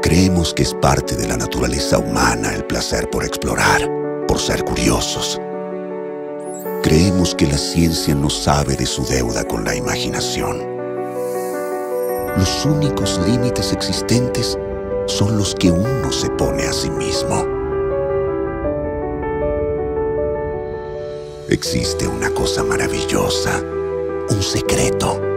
Creemos que es parte de la naturaleza humana el placer por explorar, por ser curiosos. Creemos que la ciencia no sabe de su deuda con la imaginación. Los únicos límites existentes son los que uno se pone a sí mismo. Existe una cosa maravillosa, un secreto.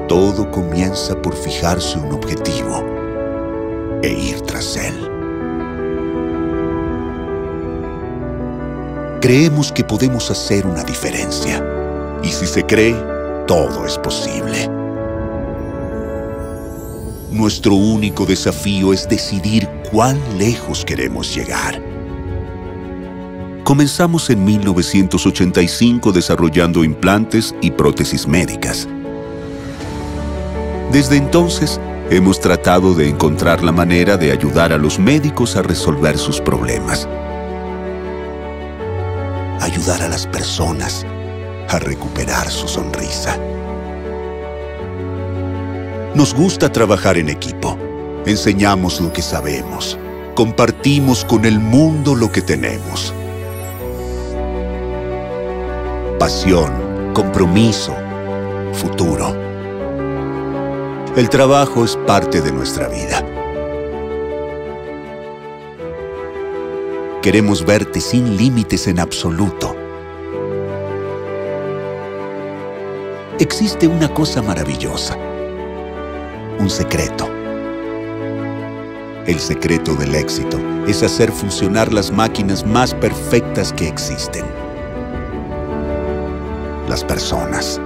Todo comienza por fijarse un objetivo e ir tras él. Creemos que podemos hacer una diferencia, y si se cree, todo es posible. Nuestro único desafío es decidir cuán lejos queremos llegar. Comenzamos en 1985 desarrollando implantes y prótesis médicas. Desde entonces, hemos tratado de encontrar la manera de ayudar a los médicos a resolver sus problemas. Ayudar a las personas a recuperar su sonrisa. Nos gusta trabajar en equipo. Enseñamos lo que sabemos. Compartimos con el mundo lo que tenemos. Pasión, compromiso, futuro. El trabajo es parte de nuestra vida. Queremos verte sin límites en absoluto. Existe una cosa maravillosa, un secreto. El secreto del éxito es hacer funcionar las máquinas más perfectas que existen. Las personas.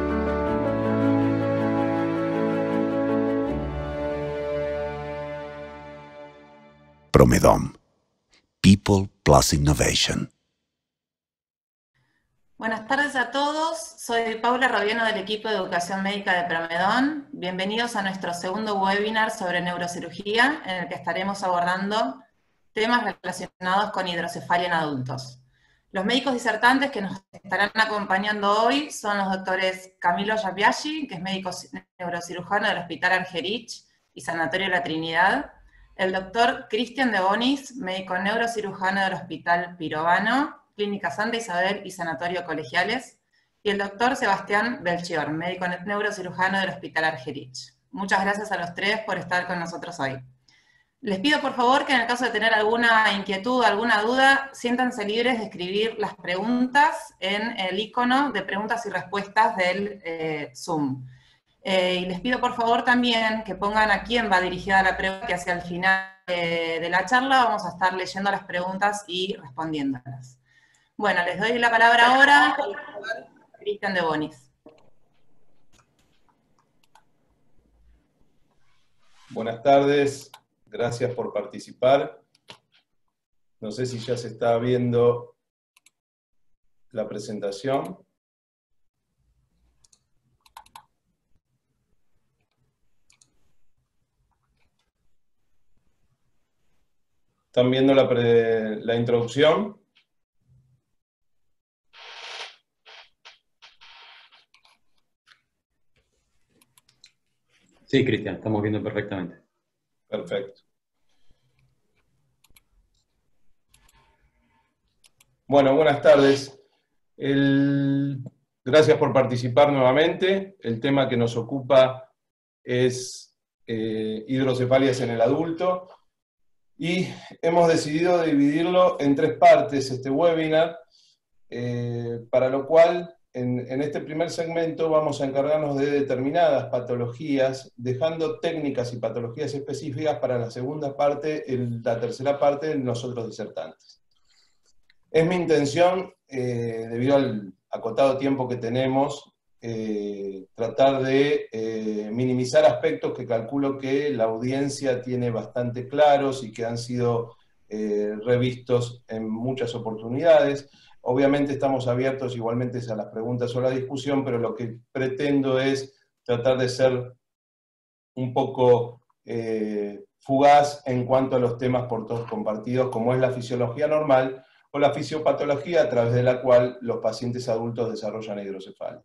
Promedom. People plus Innovation. Buenas tardes a todos. Soy Paula Robiano del equipo de Educación Médica de Promedom. Bienvenidos a nuestro segundo webinar sobre neurocirugía, en el que estaremos abordando temas relacionados con hidrocefalia en adultos. Los médicos disertantes que nos estarán acompañando hoy son los doctores Camilo Yappiaggi, que es médico neurocirujano del Hospital Argerich y Sanatorio La Trinidad, el doctor Cristian de Bonis, médico neurocirujano del Hospital Pirovano, Clínica Santa Isabel y Sanatorio Colegiales, y el doctor Sebastián Belchior, médico neurocirujano del Hospital Argerich. Muchas gracias a los tres por estar con nosotros hoy. Les pido por favor que en el caso de tener alguna inquietud, alguna duda, siéntanse libres de escribir las preguntas en el icono de preguntas y respuestas del Zoom. Y les pido por favor también que pongan a quién va dirigida la pregunta, que hacia el final de la charla vamos a estar leyendo las preguntas y respondiéndolas. Bueno, les doy la palabra ahora al doctor Cristian de Bonis. Buenas tardes, gracias por participar. No sé si ya se está viendo la presentación. ¿Están viendo la introducción? Sí, Cristian, estamos viendo perfectamente. Perfecto. Bueno, buenas tardes. Gracias por participar nuevamente. El tema que nos ocupa es hidrocefalias en el adulto. Y hemos decidido dividirlo en tres partes, este webinar, para lo cual en este primer segmento vamos a encargarnos de determinadas patologías, dejando técnicas y patologías específicas para la segunda parte, la tercera parte, nosotros disertantes. Es mi intención, debido al acotado tiempo que tenemos, tratar de minimizar aspectos que calculo que la audiencia tiene bastante claros y que han sido revistos en muchas oportunidades. Obviamente estamos abiertos igualmente a las preguntas o a la discusión, pero lo que pretendo es tratar de ser un poco fugaz en cuanto a los temas por todos compartidos, como es la fisiología normal o la fisiopatología a través de la cual los pacientes adultos desarrollan hidrocefalia.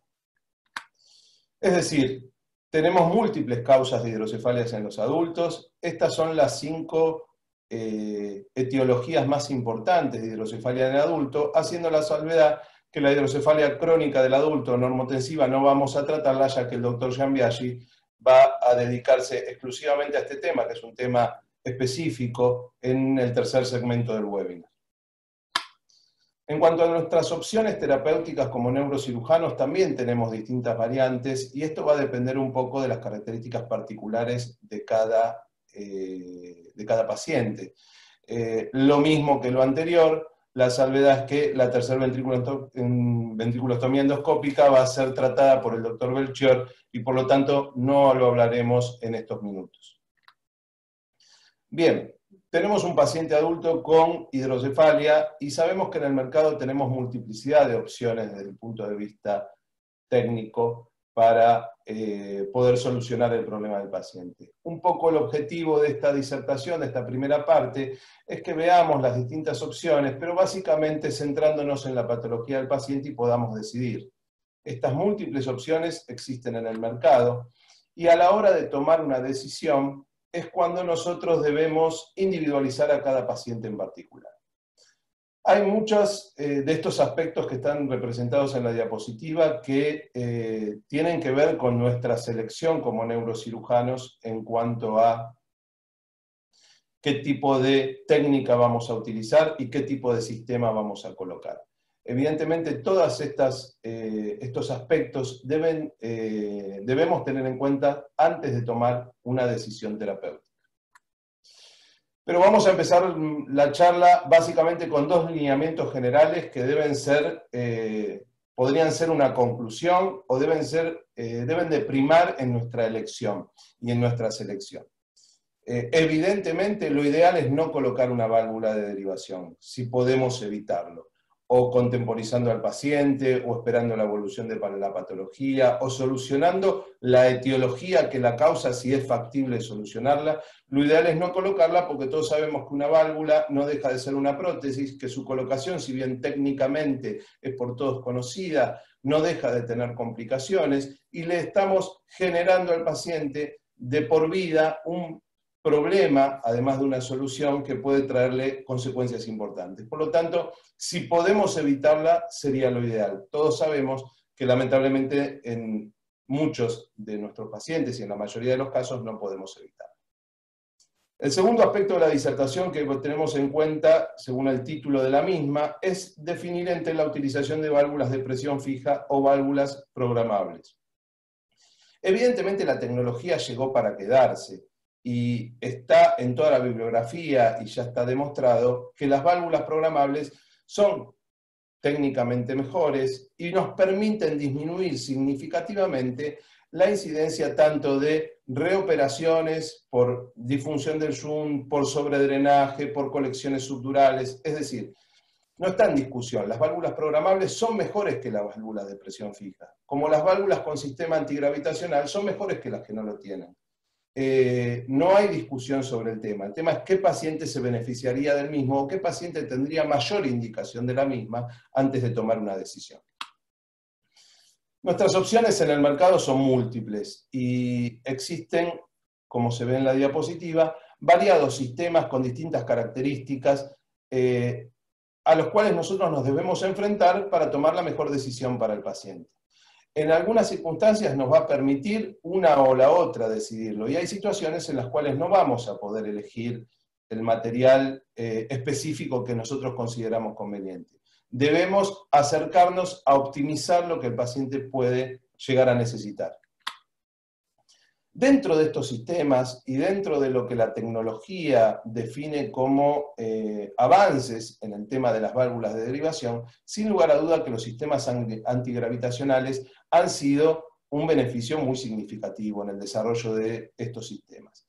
Es decir, Tenemos múltiples causas de hidrocefalias en los adultos. Estas son las 5 etiologías más importantes de hidrocefalia en el adulto, haciendo la salvedad que la hidrocefalia crónica del adulto normotensiva no vamos a tratarla, ya que el doctor Giambiaggi va a dedicarse exclusivamente a este tema, que es un tema específico en el tercer segmento del webinar. En cuanto a nuestras opciones terapéuticas como neurocirujanos, también tenemos distintas variantes, y esto va a depender un poco de las características particulares de cada paciente. Lo mismo que lo anterior, la salvedad es que la tercera ventriculostomía endoscópica va a ser tratada por el doctor Belchior, y por lo tanto no lo hablaremos en estos minutos. Bien. Tenemos un paciente adulto con hidrocefalia y sabemos que en el mercado tenemos multiplicidad de opciones desde el punto de vista técnico para poder solucionar el problema del paciente. Un poco el objetivo de esta disertación, de esta primera parte, es que veamos las distintas opciones, pero básicamente centrándonos en la patología del paciente y podamos decidir. Estas múltiples opciones existen en el mercado y a la hora de tomar una decisión, es cuando nosotros debemos individualizar a cada paciente en particular. Hay muchos de estos aspectos que están representados en la diapositiva que tienen que ver con nuestra selección como neurocirujanos en cuanto a qué tipo de técnica vamos a utilizar y qué tipo de sistema vamos a colocar. Evidentemente, todos estos aspectos debemos tener en cuenta antes de tomar una decisión terapéutica. Pero vamos a empezar la charla básicamente con 2 lineamientos generales que podrían ser una conclusión o deben de primar en nuestra elección y en nuestra selección. Evidentemente, lo ideal es no colocar una válvula de derivación, si podemos evitarlo, o contemporizando al paciente, o esperando la evolución de la patología, o solucionando la etiología que la causa, si es factible solucionarla. Lo ideal es no colocarla porque todos sabemos que una válvula no deja de ser una prótesis, que su colocación, si bien técnicamente es por todos conocida, no deja de tener complicaciones, y le estamos generando al paciente de por vida un problema, además de una solución que puede traerle consecuencias importantes. Por lo tanto, si podemos evitarla, sería lo ideal. Todos sabemos que lamentablemente en muchos de nuestros pacientes y en la mayoría de los casos no podemos evitarla. El segundo aspecto de la disertación que tenemos en cuenta, según el título de la misma, es definir entre la utilización de válvulas de presión fija o válvulas programables. Evidentemente la tecnología llegó para quedarse, y está en toda la bibliografía y ya está demostrado que las válvulas programables son técnicamente mejores y nos permiten disminuir significativamente la incidencia tanto de reoperaciones por disfunción del shunt, por sobredrenaje, por colecciones subdurales. Es decir, no está en discusión, las válvulas programables son mejores que las válvulas de presión fija, como las válvulas con sistema antigravitacional son mejores que las que no lo tienen. No hay discusión sobre el tema es qué paciente se beneficiaría del mismo o qué paciente tendría mayor indicación de la misma antes de tomar una decisión. Nuestras opciones en el mercado son múltiples y existen, como se ve en la diapositiva, variados sistemas con distintas características a los cuales nosotros nos debemos enfrentar para tomar la mejor decisión para el paciente. En algunas circunstancias nos va a permitir una o la otra decidirlo, y hay situaciones en las cuales no vamos a poder elegir el material específico que nosotros consideramos conveniente. Debemos acercarnos a optimizar lo que el paciente puede llegar a necesitar. Dentro de estos sistemas y dentro de lo que la tecnología define como avances en el tema de las válvulas de derivación, sin lugar a duda que los sistemas antigravitacionales han sido un beneficio muy significativo en el desarrollo de estos sistemas.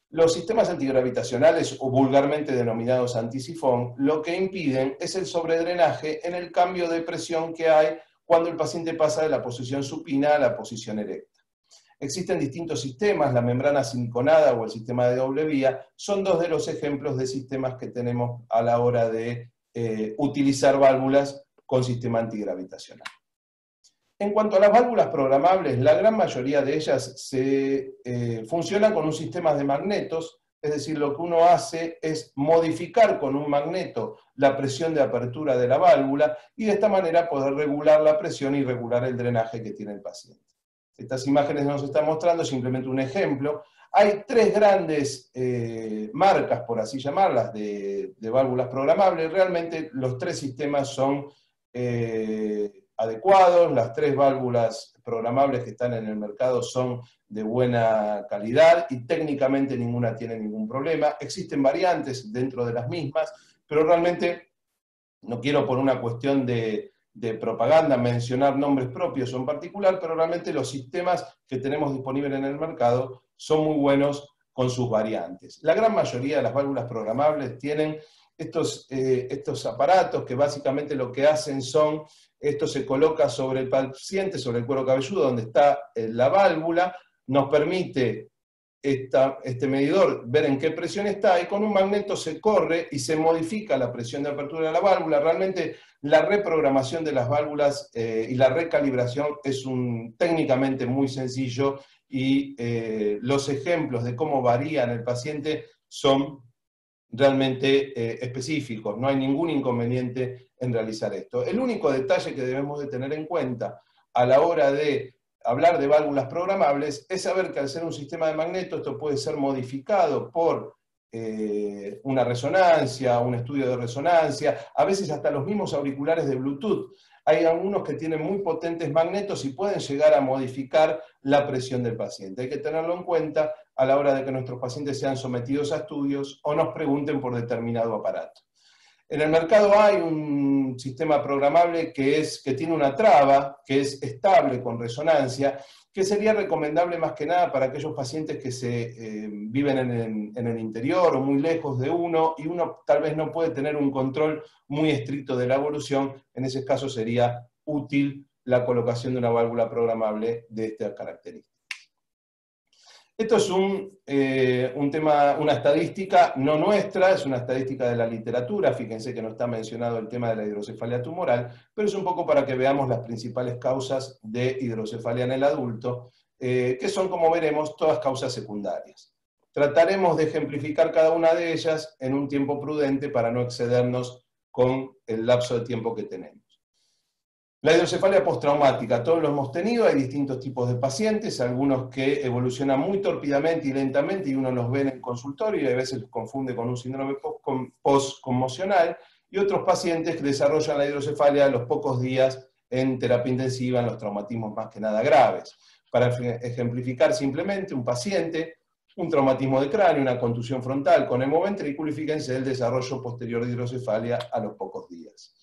Los sistemas antigravitacionales, o vulgarmente denominados antisifón, lo que impiden es el sobredrenaje en el cambio de presión que hay cuando el paciente pasa de la posición supina a la posición erecta. Existen distintos sistemas, la membrana siliconada o el sistema de doble vía, son 2 de los ejemplos de sistemas que tenemos a la hora de utilizar válvulas con sistema antigravitacional. En cuanto a las válvulas programables, la gran mayoría de ellas funcionan con un sistema de magnetos, es decir, lo que uno hace es modificar con un magneto la presión de apertura de la válvula y de esta manera poder regular la presión y regular el drenaje que tiene el paciente. Estas imágenes nos están mostrando simplemente un ejemplo. Hay tres grandes marcas, por así llamarlas, de válvulas programables. Realmente los tres sistemas son adecuados, las tres válvulas programables que están en el mercado son de buena calidad y técnicamente ninguna tiene ningún problema. Existen variantes dentro de las mismas, pero realmente no quiero por una cuestión de propaganda mencionar nombres propios en particular, pero realmente los sistemas que tenemos disponibles en el mercado son muy buenos con sus variantes. La gran mayoría de las válvulas programables tienen estos aparatos que básicamente lo que hacen son, esto se coloca sobre el paciente, sobre el cuero cabelludo, donde está la válvula, nos permite este medidor ver en qué presión está, y con un magneto se corre y se modifica la presión de apertura de la válvula. Realmente la reprogramación de las válvulas y la recalibración es técnicamente muy sencillo, y los ejemplos de cómo varía en el paciente son realmente específicos. No hay ningún inconveniente en realizar esto. El único detalle que debemos de tener en cuenta a la hora de hablar de válvulas programables es saber que al ser un sistema de magneto, esto puede ser modificado por una resonancia, un estudio de resonancia, a veces hasta los mismos auriculares de Bluetooth. Hay algunos que tienen muy potentes magnetos y pueden llegar a modificar la presión del paciente. Hay que tenerlo en cuenta a la hora de que nuestros pacientes sean sometidos a estudios o nos pregunten por determinado aparato. En el mercado hay un sistema programable que tiene una traba, que es estable con resonancia, que sería recomendable más que nada para aquellos pacientes que viven en el interior o muy lejos de uno, y uno tal vez no puede tener un control muy estricto de la evolución. En ese caso sería útil la colocación de una válvula programable de esta característica. Esto es una estadística no nuestra, es una estadística de la literatura. Fíjense que no está mencionado el tema de la hidrocefalia tumoral, pero es un poco para que veamos las principales causas de hidrocefalia en el adulto, que son, como veremos, todas causas secundarias. Trataremos de ejemplificar cada una de ellas en un tiempo prudente para no excedernos con el lapso de tiempo que tenemos. La hidrocefalia postraumática, todos lo hemos tenido, hay distintos tipos de pacientes, algunos que evolucionan muy torpidamente y lentamente y uno los ve en el consultorio y a veces los confunde con un síndrome postconmocional, y otros pacientes que desarrollan la hidrocefalia a los pocos días en terapia intensiva, en los traumatismos más que nada graves. Para ejemplificar simplemente, un paciente, un traumatismo de cráneo, una contusión frontal con hemoventrículo, y fíjense el desarrollo posterior de hidrocefalia a los pocos días.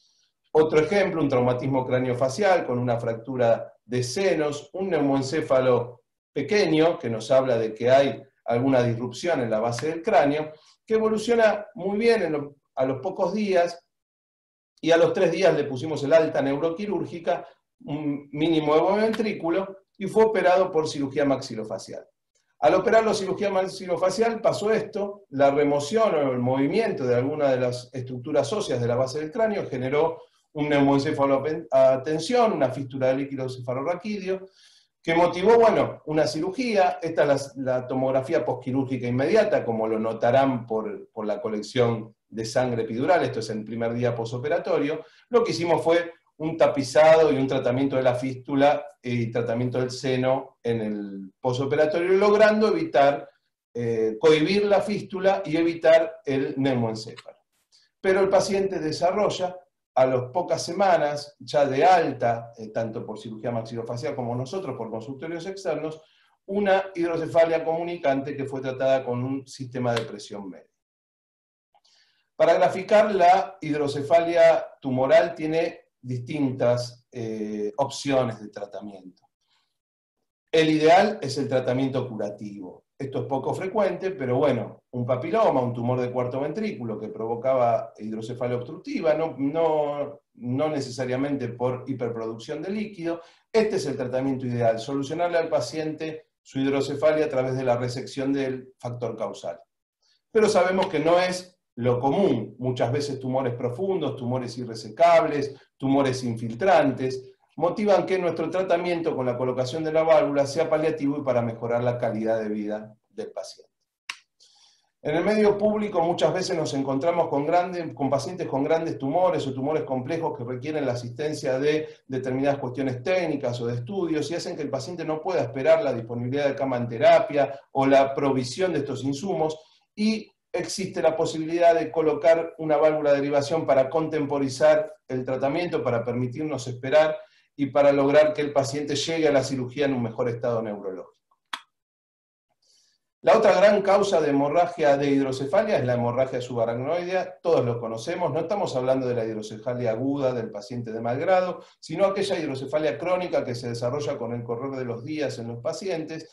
Otro ejemplo, un traumatismo craneofacial con una fractura de senos, un neumoencéfalo pequeño que nos habla de que hay alguna disrupción en la base del cráneo, que evoluciona muy bien a los pocos días, y a los 3 días le pusimos el alta neuroquirúrgica, un mínimo hemoventrículo, y fue operado por cirugía maxilofacial. Al operarlo cirugía maxilofacial pasó esto: la remoción o el movimiento de alguna de las estructuras óseas de la base del cráneo generó un neumoencéfalo a tensión, una fístula de líquido cefalorraquídeo, que motivó, una cirugía. Esta es la tomografía postquirúrgica inmediata, como lo notarán por la colección de sangre epidural. Esto es el primer día posoperatorio. Lo que hicimos fue un tapizado y un tratamiento de la fístula y tratamiento del seno en el posoperatorio, logrando cohibir la fístula y evitar el neumoencéfalo. Pero el paciente desarrolla, a las pocas semanas, ya de alta, tanto por cirugía maxilofacial como nosotros por consultorios externos, una hidrocefalia comunicante que fue tratada con un sistema de presión media. Para graficar, la hidrocefalia tumoral tiene distintas opciones de tratamiento. El ideal es el tratamiento curativo. Esto es poco frecuente, pero un papiloma, un tumor de cuarto ventrículo que provocaba hidrocefalia obstructiva, no necesariamente por hiperproducción de líquido. Este es el tratamiento ideal: solucionarle al paciente su hidrocefalia a través de la resección del factor causal. Pero sabemos que no es lo común. Muchas veces tumores profundos, tumores irresecables, tumores infiltrantes. motivan que nuestro tratamiento con la colocación de la válvula sea paliativo y para mejorar la calidad de vida del paciente. En el medio público muchas veces nos encontramos con pacientes con grandes tumores o tumores complejos que requieren la asistencia de determinadas cuestiones técnicas o de estudios y hacen que el paciente no pueda esperar la disponibilidad de cama en terapia o la provisión de estos insumos, y existe la posibilidad de colocar una válvula de derivación para contemporizar el tratamiento, para permitirnos esperar y para lograr que el paciente llegue a la cirugía en un mejor estado neurológico. La otra gran causa de hemorragia de hidrocefalia es la hemorragia subaracnoidea. Todos lo conocemos, no estamos hablando de la hidrocefalia aguda del paciente de mal grado, sino aquella hidrocefalia crónica que se desarrolla con el correr de los días en los pacientes.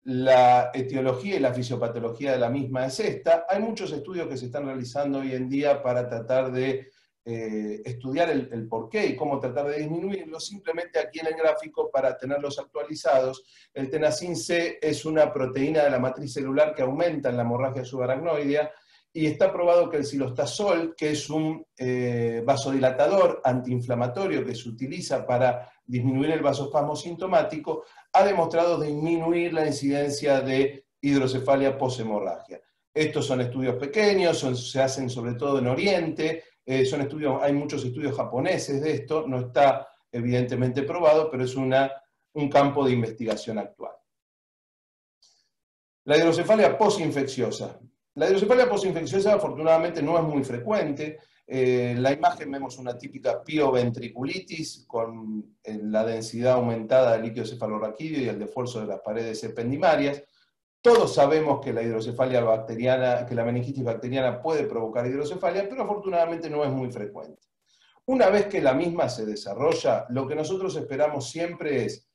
La etiología y la fisiopatología de la misma es esta. Hay muchos estudios que se están realizando hoy en día para tratar de estudiar el porqué y cómo tratar de disminuirlo. Simplemente aquí en el gráfico, para tenerlos actualizados, el tenacin C es una proteína de la matriz celular que aumenta en la hemorragia subaracnoidea, y está probado que el cilostazol, que es un vasodilatador antiinflamatorio que se utiliza para disminuir el vasospasmo sintomático, ha demostrado disminuir la incidencia de hidrocefalia poshemorragia. Estos son estudios pequeños, se hacen sobre todo en Oriente, hay muchos estudios japoneses de esto, no está evidentemente probado, pero es un campo de investigación actual. La hidrocefalia posinfecciosa. La hidrocefalia posinfecciosa afortunadamente no es muy frecuente. En la imagen vemos una típica pioventriculitis con la densidad aumentada del líquido cefalorraquídeo y el esfuerzo de las paredes ependimarias. Todos sabemos que la hidrocefalia bacteriana, que la meningitis bacteriana puede provocar hidrocefalia, pero afortunadamente no es muy frecuente. Una vez que la misma se desarrolla, lo que nosotros esperamos siempre es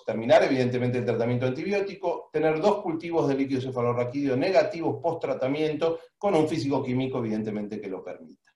terminar evidentemente el tratamiento antibiótico, tener 2 cultivos de líquido cefalorraquídeo negativos post-tratamiento con un físico-químico evidentemente que lo permita.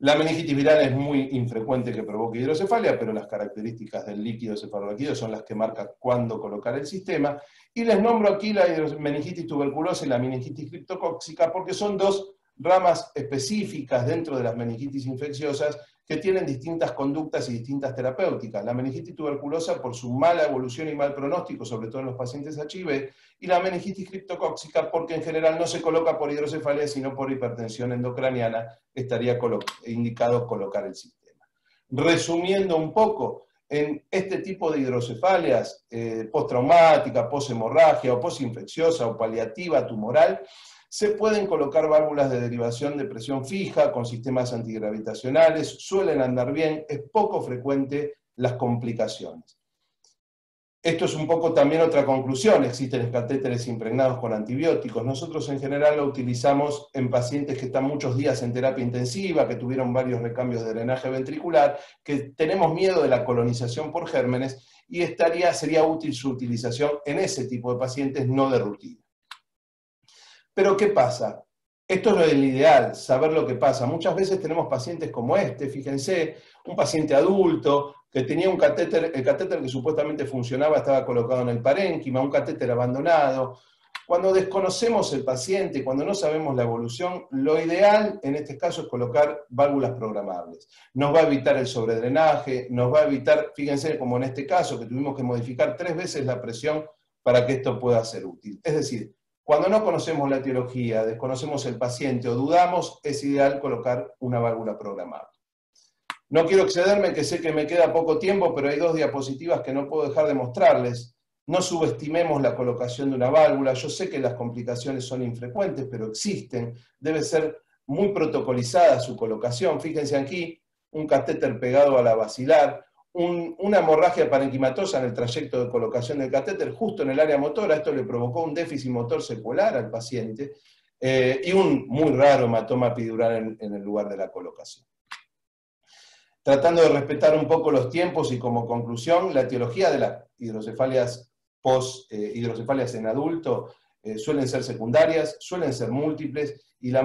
La meningitis viral es muy infrecuente que provoque hidrocefalia, pero las características del líquido cefalorraquídeo son las que marcan cuándo colocar el sistema. Y les nombro aquí la meningitis tuberculosa y la meningitis criptocóxica porque son 2 ramas específicas dentro de las meningitis infecciosas que tienen distintas conductas y distintas terapéuticas. La meningitis tuberculosa por su mala evolución y mal pronóstico, sobre todo en los pacientes HIV, y la meningitis criptocóxica porque en general no se coloca por hidrocefalia, sino por hipertensión endocraniana, estaría indicado colocar el sistema. Resumiendo un poco, en este tipo de hidrocefalias, postraumática, poshemorragia o posinfecciosa o paliativa tumoral, se pueden colocar válvulas de derivación de presión fija con sistemas antigravitacionales, suelen andar bien, es poco frecuente las complicaciones. Esto es un poco también otra conclusión, existen catéteres impregnados con antibióticos. Nosotros en general lo utilizamos en pacientes que están muchos días en terapia intensiva, que tuvieron varios recambios de drenaje ventricular, que tenemos miedo de la colonización por gérmenes, y sería útil su utilización en ese tipo de pacientes, no de rutina. Pero ¿qué pasa? Esto es el ideal, saber lo que pasa. Muchas veces tenemos pacientes como fíjense, un paciente adulto que tenía un catéter, el catéter que supuestamente funcionaba estaba colocado en el parénquima, un catéter abandonado. Cuando desconocemos el paciente, cuando no sabemos la evolución, lo ideal en este caso es colocar válvulas programables. Nos va a evitar el sobredrenaje, nos va a evitar, fíjense como en este caso, que tuvimos que modificar 3 veces la presión para que esto pueda ser útil. Es decir, cuando no conocemos la etiología, desconocemos el paciente o dudamos, es ideal colocar una válvula programable. No quiero excederme, que sé que me queda poco tiempo, pero hay 2 diapositivas que no puedo dejar de mostrarles. No subestimemos la colocación de una válvula. Yo sé que las complicaciones son infrecuentes, pero existen. Debe ser muy protocolizada su colocación. Fíjense aquí, un catéter pegado a la basilar, una hemorragia parenquimatosa en el trayecto de colocación del catéter, justo en el área motora. Esto le provocó un déficit motor secular al paciente, y un muy raro hematoma epidural en el lugar de la colocación. Tratando de respetar un poco los tiempos y como conclusión, la etiología de las hidrocefalias hidrocefalias en adulto suelen ser secundarias, suelen ser múltiples, y la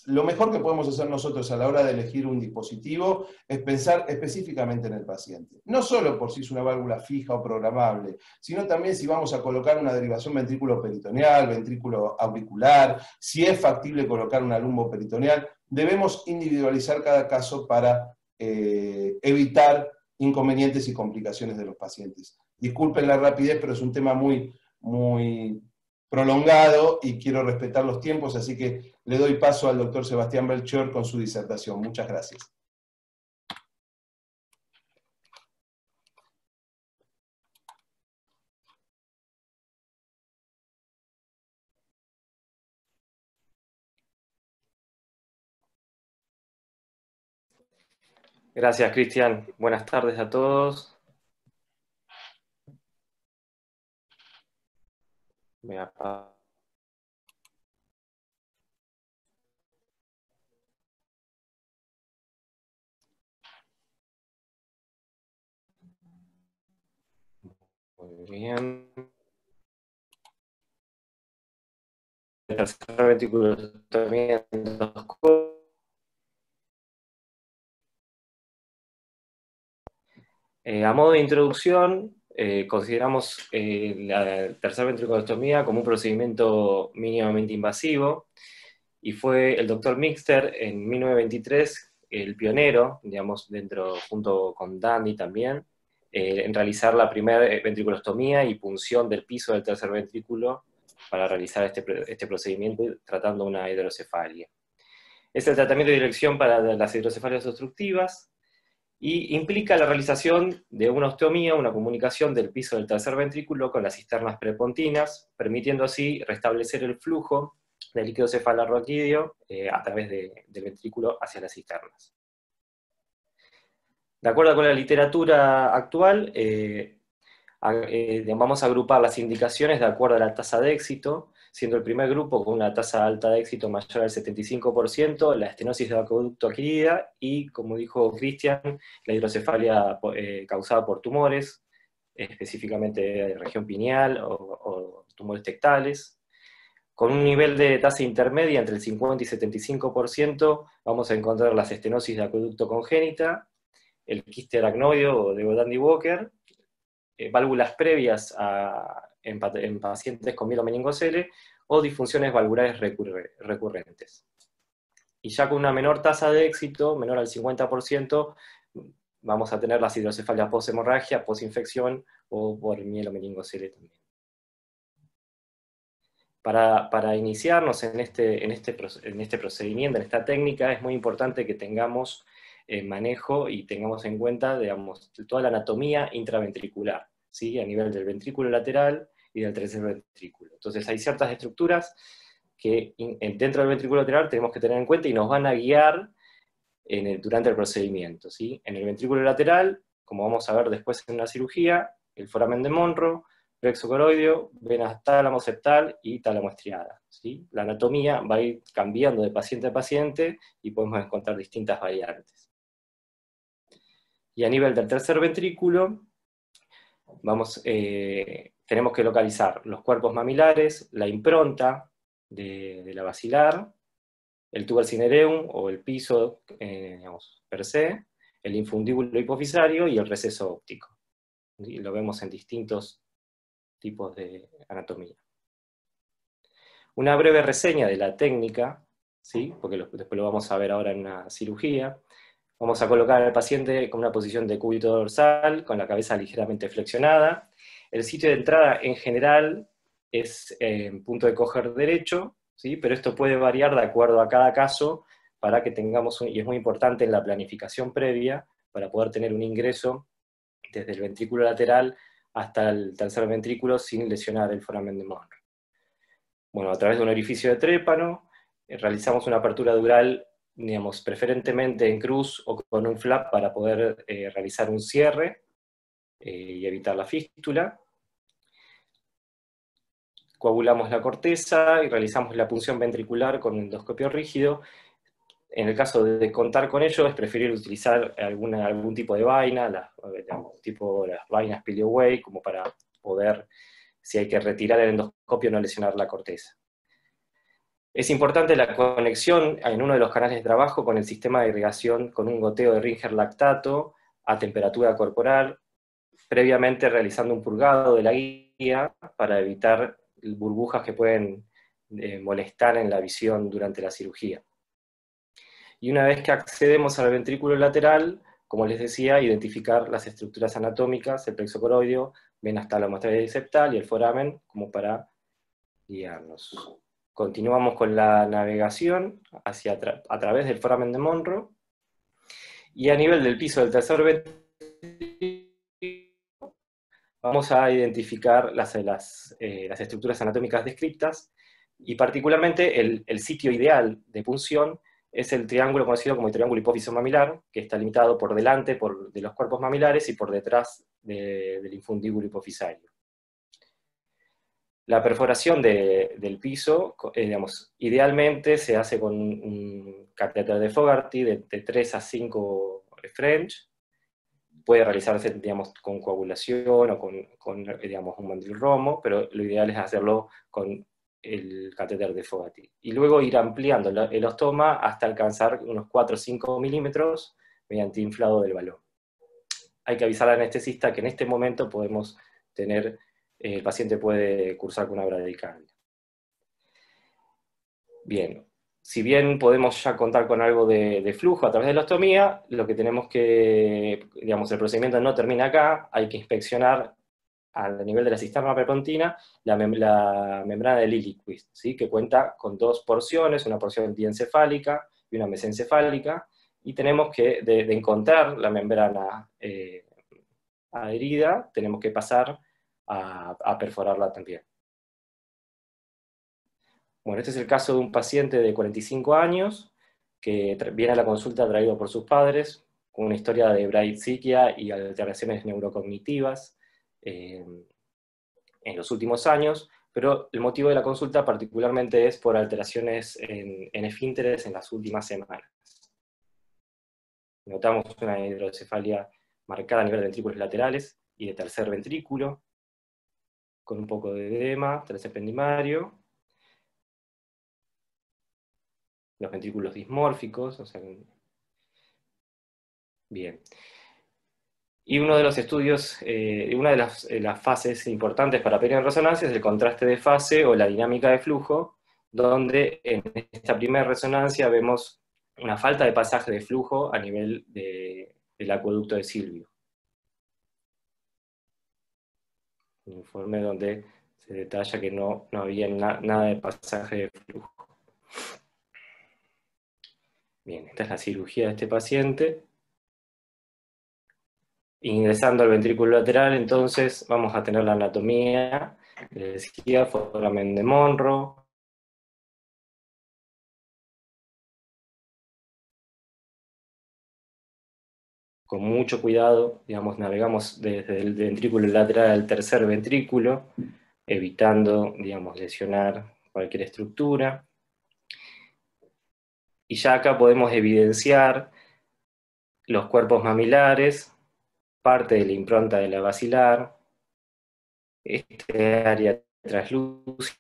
lo mejor que podemos hacer nosotros a la hora de elegir un dispositivo es pensar específicamente en el paciente. No solo por si es una válvula fija o programable, sino también si vamos a colocar una derivación ventrículo-peritoneal, ventrículo auricular, si es factible colocar una lumbo-peritoneal. Debemos individualizar cada caso para evitar inconvenientes y complicaciones de los pacientes. Disculpen la rapidez, pero es un tema muy prolongado y quiero respetar los tiempos, así que le doy paso al doctor Sebastián Belchor con su disertación. Muchas gracias. Gracias, Cristian. Buenas tardes a todos. Muy bien. Tercera ventriculotomía endoscópica. A modo de introducción, consideramos la tercera ventriculostomía como un procedimiento mínimamente invasivo, y fue el doctor Mixter en 1923 el pionero, digamos, junto con Dandy también, en realizar la primera ventriculostomía y punción del piso del tercer ventrículo para realizar este procedimiento tratando una hidrocefalia. Es el tratamiento de dirección para las hidrocefalias obstructivas, y implica la realización de una ostomía, una comunicación del piso del tercer ventrículo con las cisternas prepontinas, permitiendo así restablecer el flujo del líquido cefalorraquídeo a través del ventrículo hacia las cisternas. De acuerdo con la literatura actual, vamos a agrupar las indicaciones de acuerdo a la tasa de éxito, siendo el primer grupo con una tasa alta de éxito mayor al 75%, la estenosis de acueducto adquirida, y, como dijo Cristian, la hidrocefalia causada por tumores, específicamente de región pineal o tumores tectales. Con un nivel de tasa intermedia entre el 50 y 75%, vamos a encontrar las estenosis de acueducto congénita, el quiste aracnoideo de Dandy-Walker, válvulas previas en pacientes con mielomeningocele, o disfunciones valvulares recurrentes. Y ya con una menor tasa de éxito, menor al 50%, vamos a tener las hidrocefalias post-hemorragia, post-infección o por mielomeningocele también. Para iniciarnos en este procedimiento, en esta técnica, es muy importante que tengamos manejo y tengamos en cuenta, digamos, toda la anatomía intraventricular, ¿sí? A nivel del ventrículo lateral y del tercer ventrículo. Entonces hay ciertas estructuras que dentro del ventrículo lateral tenemos que tener en cuenta y nos van a guiar durante el procedimiento, ¿sí? En el ventrículo lateral, como vamos a ver después en una cirugía, el foramen de Monro, plexo coroideo, venas tálamo septal y tálamo estriada, ¿sí? La anatomía va a ir cambiando de paciente a paciente y podemos encontrar distintas variantes. Y a nivel del tercer ventrículo, tenemos que localizar los cuerpos mamilares, la impronta de la basilar, el tuber cinereum o el piso, digamos, per se, el infundíbulo hipofisario y el receso óptico. Y lo vemos en distintos tipos de anatomía. Una breve reseña de la técnica, ¿sí? Porque después lo vamos a ver ahora en una cirugía. Vamos a colocar al paciente con una posición de cúbito dorsal, con la cabeza ligeramente flexionada. El sitio de entrada en general es punto de coger derecho, ¿sí? Pero esto puede variar de acuerdo a cada caso, para que tengamos, y es muy importante en la planificación previa, para poder tener un ingreso desde el ventrículo lateral hasta el tercer ventrículo sin lesionar el foramen de Monro. Bueno, a través de un orificio de trépano, realizamos una apertura dural, digamos, preferentemente en cruz o con un flap para poder realizar un cierre y evitar la fístula. Coagulamos la corteza y realizamos la punción ventricular con endoscopio rígido. En el caso de contar con ello, es preferible utilizar algún tipo de vaina, tipo las vainas Pilioway, como para poder, si hay que retirar el endoscopio, no lesionar la corteza. Es importante la conexión en uno de los canales de trabajo con el sistema de irrigación con un goteo de Ringer lactato a temperatura corporal, previamente realizando un purgado de la guía para evitar burbujas que pueden molestar en la visión durante la cirugía. Y una vez que accedemos al ventrículo lateral, como les decía, identificar las estructuras anatómicas, el plexo coroideo, venas tálamo-trabecio y septal y el foramen, como para guiarnos. Continuamos con la navegación a través del foramen de Monro, y a nivel del piso del tercer ventrículo vamos a identificar las estructuras anatómicas descritas, y particularmente el sitio ideal de punción es el triángulo conocido como el triángulo hipófiso mamilar, que está limitado por delante de los cuerpos mamilares y por detrás del infundíbulo hipofisario. La perforación del piso, digamos, idealmente se hace con un catéter de Fogarty de 3 a 5 French. Puede realizarse, digamos, con coagulación o con digamos, un mandril romo, pero lo ideal es hacerlo con el catéter de Fogarty. Y luego ir ampliando el ostoma hasta alcanzar unos 4 o 5 milímetros mediante inflado del balón. Hay que avisar al anestesista que en este momento podemos tener, el paciente puede cursar con una bradicardia. Bien, si bien podemos ya contar con algo de flujo a través de la ostomía, lo que tenemos que, digamos, el procedimiento no termina acá, hay que inspeccionar al nivel de la cisterna peripontina la membrana del Lilliquist, ¿sí? Que cuenta con dos porciones, una porción diencefálica y una mesencefálica, y tenemos que, de encontrar la membrana adherida, tenemos que pasar a perforarla también. Bueno, este es el caso de un paciente de 45 años que viene a la consulta traído por sus padres, con una historia de bradypsiquia y alteraciones neurocognitivas en los últimos años, pero el motivo de la consulta particularmente es por alteraciones en esfínteres en las últimas semanas. Notamos una hidrocefalia marcada a nivel de ventrículos laterales y de tercer ventrículo, con un poco de edema transependimario, los ventrículos dismórficos, o sea, bien. Y uno de los estudios, una de las fases importantes para pedir en resonancia es el contraste de fase o la dinámica de flujo, donde en esta primera resonancia vemos una falta de pasaje de flujo a nivel del acueducto de Silvio. Un informe donde se detalla que no había nada de pasaje de flujo. Bien, esta es la cirugía de este paciente. Ingresando al ventrículo lateral, entonces vamos a tener la anatomía, les decía, foramen de Monro, con mucho cuidado, digamos, navegamos desde el ventrículo lateral al tercer ventrículo, evitando, digamos, lesionar cualquier estructura. Y ya acá podemos evidenciar los cuerpos mamilares, parte de la impronta de la basilar, este área translúcida,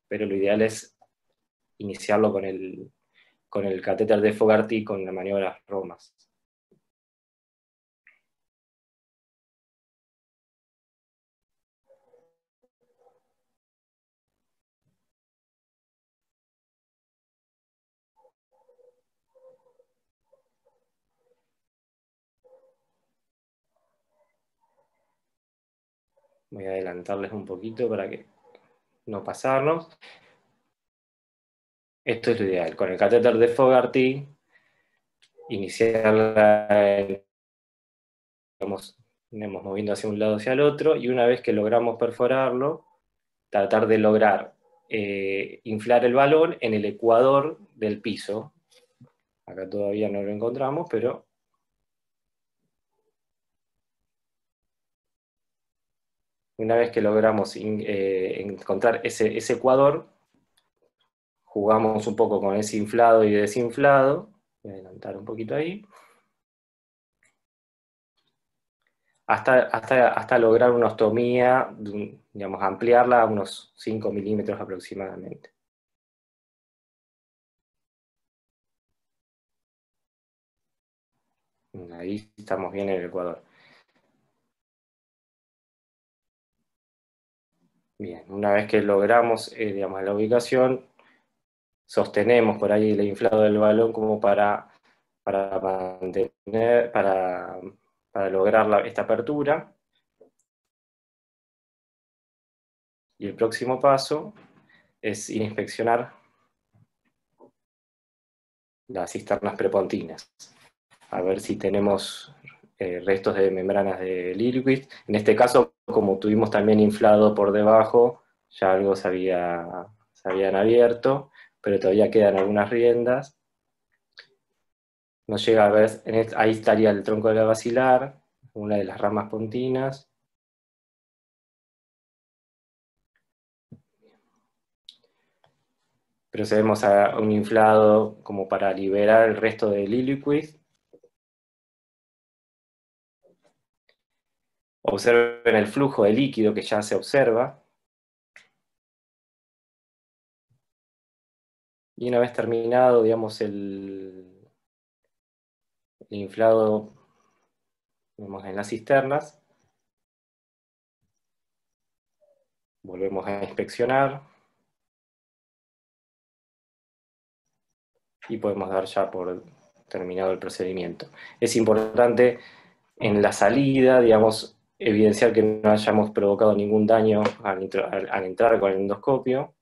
pero lo ideal es iniciarlo con el catéter de Fogarty con la maniobra Romas. Voy a adelantarles un poquito para que no pasarnos. Esto es lo ideal. Con el catéter de Fogarty, iniciar digamos, moviendo hacia un lado hacia el otro, y una vez que logramos perforarlo, tratar de lograr inflar el balón en el ecuador del piso. Acá todavía no lo encontramos, pero una vez que logramos encontrar ese ecuador, jugamos un poco con ese inflado y desinflado. Voy a adelantar un poquito ahí. Hasta lograr una ostomía, digamos, ampliarla a unos 5 milímetros aproximadamente. Ahí estamos bien en el ecuador. Bien, una vez que logramos, digamos, la ubicación, sostenemos por ahí el inflado del balón como para mantener, para lograr esta apertura. Y el próximo paso es inspeccionar las cisternas prepontinas, a ver si tenemos restos de membranas de Lilliput. En este caso, como tuvimos también inflado por debajo, ya algo se habían abierto, pero todavía quedan algunas riendas. No llega a ver, ahí estaría el tronco de la basilar, una de las ramas pontinas. Procedemos a un inflado como para liberar el resto del Lilliput. Observen el flujo de líquido que ya se observa. Y una vez terminado, digamos, el inflado, digamos, en las cisternas, volvemos a inspeccionar y podemos dar ya por terminado el procedimiento. Es importante en la salida, digamos, evidenciar que no hayamos provocado ningún daño al entrar con el endoscopio.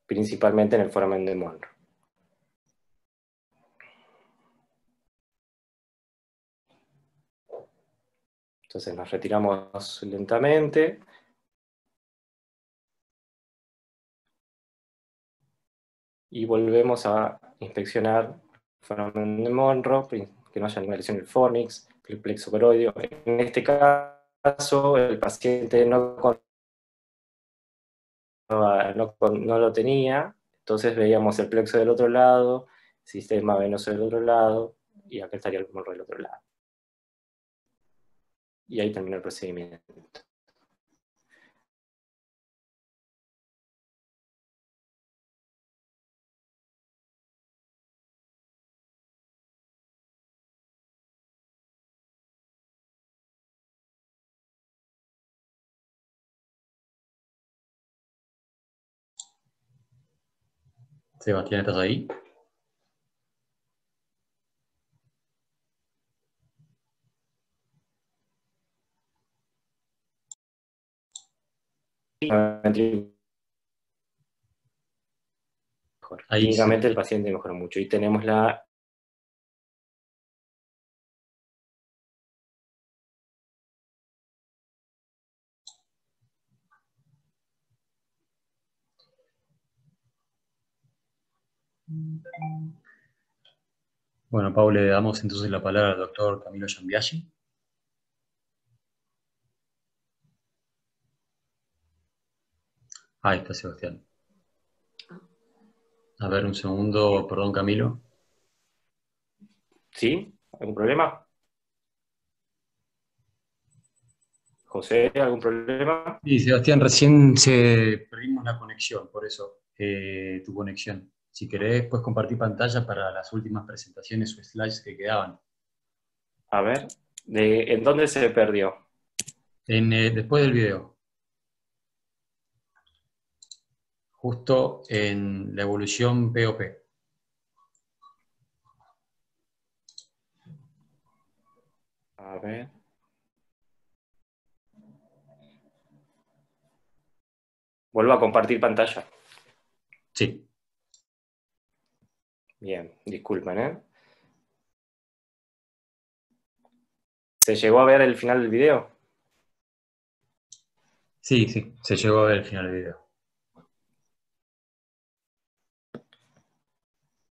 Principalmente en el foramen de Monro. Entonces nos retiramos lentamente. Y volvemos a inspeccionar el foramen de Monro, que no haya ninguna lesión en el fornix, el plexo coroideo. En este caso, el paciente no lo tenía, entonces veíamos el plexo del otro lado, sistema venoso del otro lado, y acá estaría el Monro del otro lado. Y ahí termina el procedimiento. Sebastián, ¿estás ahí? Ahí Clínicamente sí. el paciente mejora mucho. Y tenemos la... Bueno, Pablo, le damos entonces la palabra al doctor Camilo Giambiasi. Ahí está Sebastián. A ver, un segundo, perdón, Camilo. ¿Sí? ¿Algún problema? José, ¿algún problema? Sí, Sebastián, recién perdimos la conexión, por eso, tu conexión. Si querés, puedes compartir pantalla para las últimas presentaciones o slides que quedaban. A ver, ¿en dónde se perdió? Después del video. Justo en la evolución POP. A ver. Vuelvo a compartir pantalla. Sí. Bien, disculpen, ¿eh? ¿Se llegó a ver el final del video? Sí, se llegó a ver el final del video.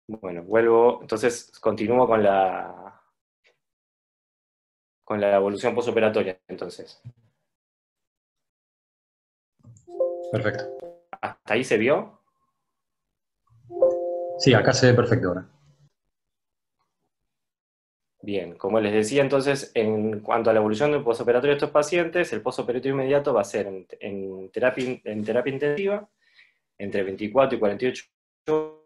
Bueno, vuelvo, entonces continúo con la evolución postoperatoria, entonces. Perfecto. ¿Hasta ahí se vio? Sí, acá se ve perfecto ahora. Bien, como les decía entonces, en cuanto a la evolución del postoperatorio de estos pacientes, el postoperatorio inmediato va a ser en terapia intensiva, entre 24 y 48 horas.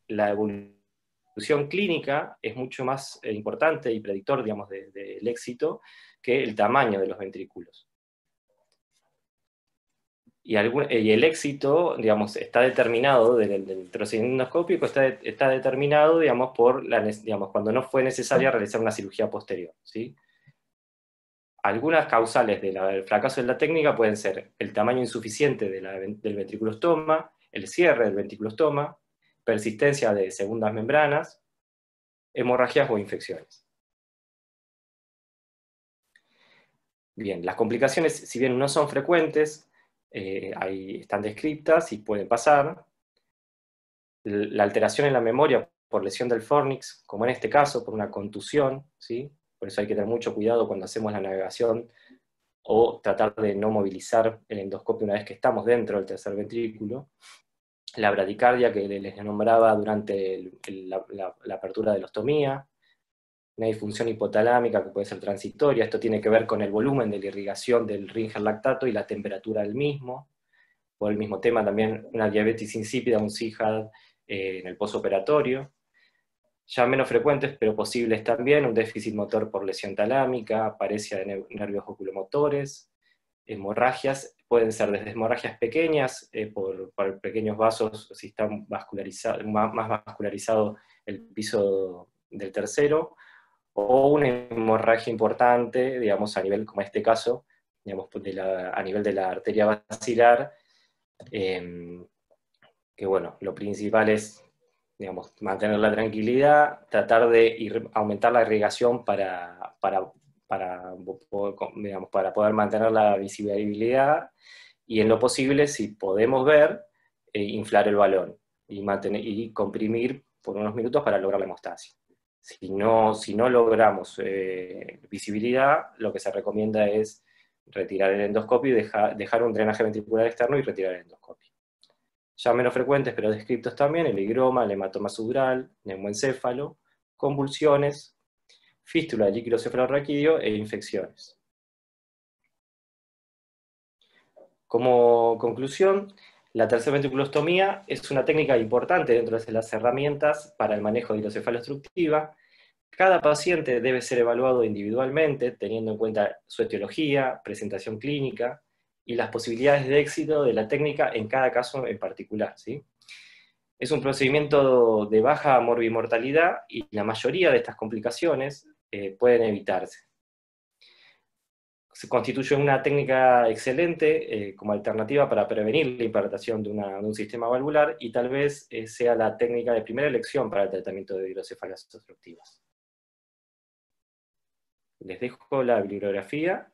La evolución clínica es mucho más importante y predictor, digamos, del éxito que el tamaño de los ventrículos. Y el éxito, digamos, está determinado del procedimiento endoscópico, está determinado, digamos, cuando no fue necesaria realizar una cirugía posterior, ¿sí? Algunas causales del fracaso de la técnica pueden ser el tamaño insuficiente del ventriculostoma, el cierre del ventriculostoma, persistencia de segundas membranas, hemorragias o infecciones. Bien, las complicaciones, si bien no son frecuentes, ahí están descritas y pueden pasar. La alteración en la memoria por lesión del fornix, como en este caso, por una contusión, ¿sí? Por eso hay que tener mucho cuidado cuando hacemos la navegación o tratar de no movilizar el endoscopio una vez que estamos dentro del tercer ventrículo. La bradicardia que les nombraba durante la apertura de la ostomía, una disfunción hipotalámica que puede ser transitoria, esto tiene que ver con el volumen de la irrigación del Ringer lactato y la temperatura del mismo. Por el mismo tema también una diabetes insípida, un CIGAD en el posoperatorio. Ya menos frecuentes, pero posibles también, un déficit motor por lesión talámica, paresia de nervios oculomotores, hemorragias, pueden ser desde hemorragias pequeñas, por pequeños vasos, si está más vascularizado el piso del tercero, o una hemorragia importante, digamos, a nivel, como en este caso, digamos, a nivel de la arteria basilar, que bueno, lo principal es, digamos, mantener la tranquilidad, tratar de aumentar la irrigación para poder mantener la visibilidad, y en lo posible, si podemos ver, inflar el balón y comprimir por unos minutos para lograr la hemostasia. Si no logramos visibilidad, lo que se recomienda es retirar el endoscopio y dejar un drenaje ventricular externo y retirar el endoscopio. Ya menos frecuentes, pero descritos también, el higroma, el hematoma subdural, neumoencéfalo, convulsiones, fístula del líquido cefalorraquídeo e infecciones. Como conclusión, la tercer ventriculostomía es una técnica importante dentro de las herramientas para el manejo de hidrocefaloobstructiva. Cada paciente debe ser evaluado individualmente, teniendo en cuenta su etiología, presentación clínica y las posibilidades de éxito de la técnica en cada caso en particular, ¿sí? Es un procedimiento de baja morbimortalidad y la mayoría de estas complicaciones pueden evitarse. Se constituye una técnica excelente como alternativa para prevenir la hipertensión de un sistema valvular, y tal vez sea la técnica de primera elección para el tratamiento de hidrocefalias obstructivas. Les dejo la bibliografía.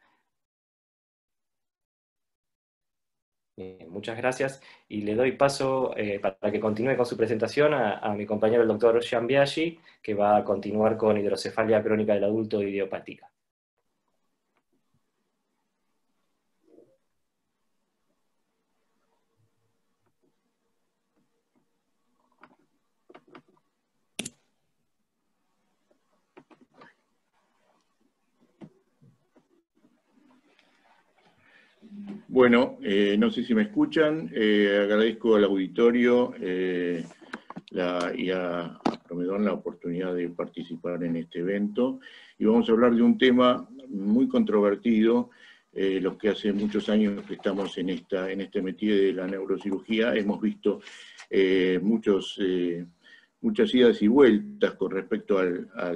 Muchas gracias, y le doy paso para que continúe con su presentación a mi compañero el doctor Jean Biaggi, que va a continuar con hidrocefalia crónica del adulto idiopática. Bueno, no sé si me escuchan, agradezco al auditorio y a Promedón la oportunidad de participar en este evento, y vamos a hablar de un tema muy controvertido. Los que hace muchos años que estamos en este métier de la neurocirugía hemos visto muchas idas y vueltas con respecto a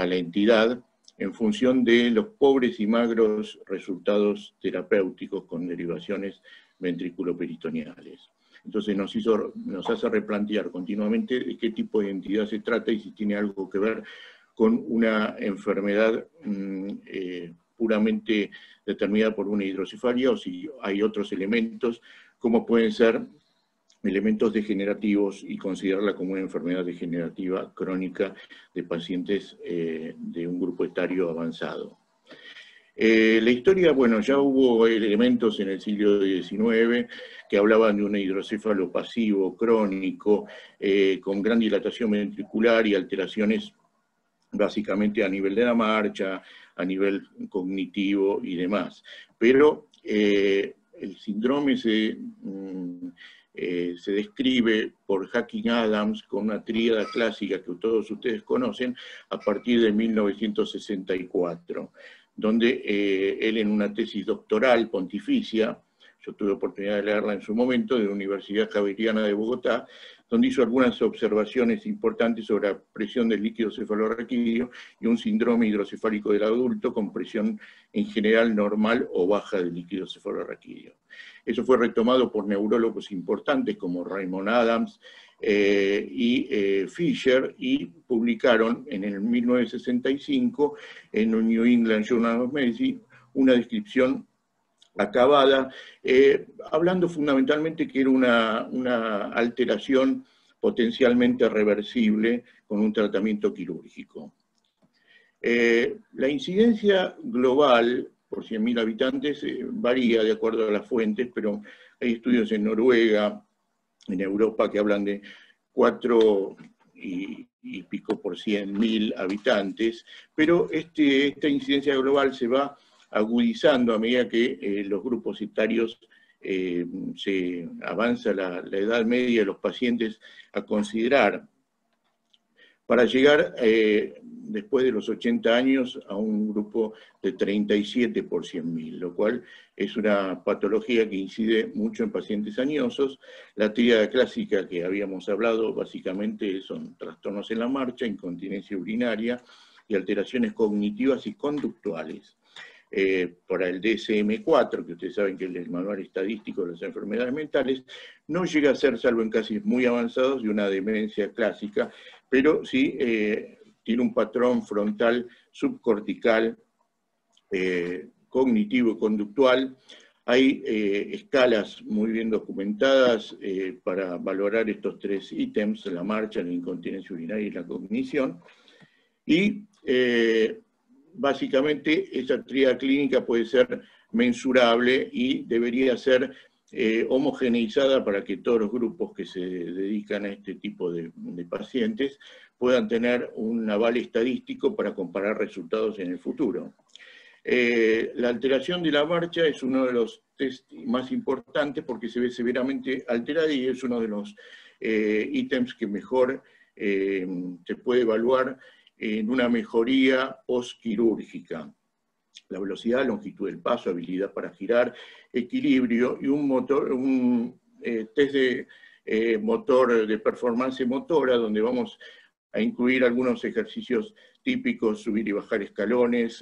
la entidad, en función de los pobres y magros resultados terapéuticos con derivaciones ventriculoperitoneales. Entonces nos hace replantear continuamente de qué tipo de entidad se trata y si tiene algo que ver con una enfermedad puramente determinada por una hidrocefalia, o si hay otros elementos, como pueden ser elementos degenerativos, y considerarla como una enfermedad degenerativa crónica de pacientes de un grupo etario avanzado. La historia, bueno, ya hubo elementos en el siglo XIX que hablaban de un hidrocéfalo pasivo, crónico, con gran dilatación ventricular y alteraciones básicamente a nivel de la marcha, a nivel cognitivo y demás. Pero el síndrome se describe por Hacking Adams con una tríada clásica que todos ustedes conocen a partir de 1964, donde él, en una tesis doctoral pontificia, yo tuve oportunidad de leerla en su momento, de la Universidad Javeriana de Bogotá, donde hizo algunas observaciones importantes sobre la presión del líquido cefalorraquídeo y un síndrome hidrocefálico del adulto con presión en general normal o baja del líquido cefalorraquídeo. Eso fue retomado por neurólogos importantes como Raymond Adams y Fisher, y publicaron en el 1965 en el New England Journal of Medicine una descripción acabada, hablando fundamentalmente que era una alteración potencialmente reversible con un tratamiento quirúrgico. La incidencia global por 100.000 habitantes varía de acuerdo a las fuentes, pero hay estudios en Noruega, en Europa, que hablan de 4 y pico por 100.000 habitantes, pero esta incidencia global se va agudizando a medida que los grupos etarios se avanza la edad media de los pacientes a considerar, para llegar después de los 80 años a un grupo de 37 por 100.000, lo cual es una patología que incide mucho en pacientes añosos. La tríada clásica que habíamos hablado básicamente son trastornos en la marcha, incontinencia urinaria y alteraciones cognitivas y conductuales. Para el DSM-4, que ustedes saben que es el manual estadístico de las enfermedades mentales, no llega a ser, salvo en casos muy avanzados, de una demencia clásica, pero sí tiene un patrón frontal subcortical, cognitivo y conductual. Hay escalas muy bien documentadas para valorar estos 3 ítems: la marcha, la incontinencia urinaria y la cognición. Y básicamente esa tríada clínica puede ser mensurable y debería ser homogeneizada para que todos los grupos que se dedican a este tipo de pacientes puedan tener un aval estadístico para comparar resultados en el futuro. La alteración de la marcha es uno de los test más importantes porque se ve severamente alterada y es uno de los ítems que mejor se puede evaluar en una mejoría postquirúrgica. La velocidad, longitud del paso, habilidad para girar, equilibrio y un test de motor, de performance motora, donde vamos a incluir algunos ejercicios típicos: subir y bajar escalones,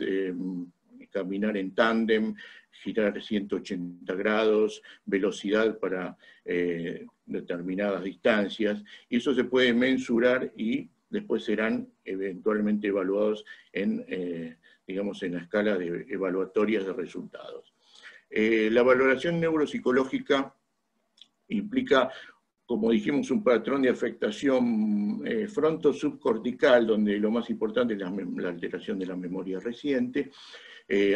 caminar en tándem, girar 180 grados, velocidad para determinadas distancias, y eso se puede mensurar y después serán eventualmente evaluados en, digamos, en la escala de evaluatorias de resultados. La valoración neuropsicológica implica, como dijimos, un patrón de afectación fronto-subcortical, donde lo más importante es la alteración de la memoria reciente,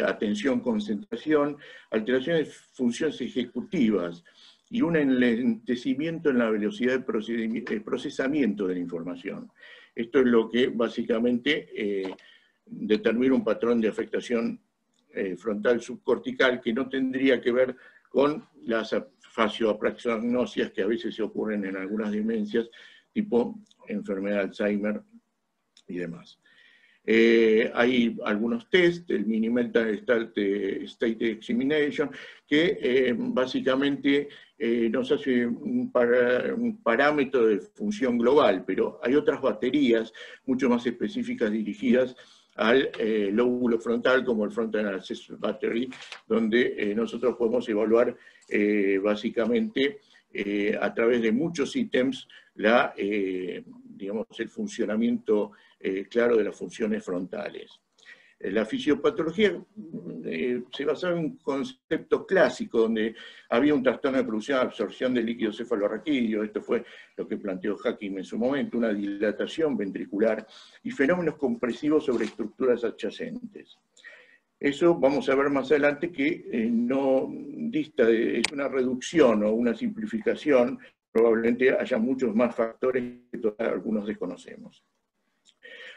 atención, concentración, alteraciones de funciones ejecutivas y un enlentecimiento en la velocidad de procesamiento de la información. Esto es lo que básicamente determina un patrón de afectación frontal subcortical que no tendría que ver con las fasioapraxiagnosias que a veces se ocurren en algunas demencias, tipo enfermedad de Alzheimer y demás. Hay algunos test, el Mini-Mental State Examination, que básicamente nos hace un parámetro de función global, pero hay otras baterías mucho más específicas dirigidas al lóbulo frontal, como el Frontal Analysis Battery, donde nosotros podemos evaluar básicamente a través de muchos ítems digamos, el funcionamiento claro de las funciones frontales. La fisiopatología se basaba en un concepto clásico donde había un trastorno de producción y absorción de líquido cefalorraquídeo, esto fue lo que planteó Hacking en su momento, una dilatación ventricular y fenómenos compresivos sobre estructuras adyacentes. Eso vamos a ver más adelante que no dista es una reducción o una simplificación, probablemente haya muchos más factores que todavía algunos desconocemos.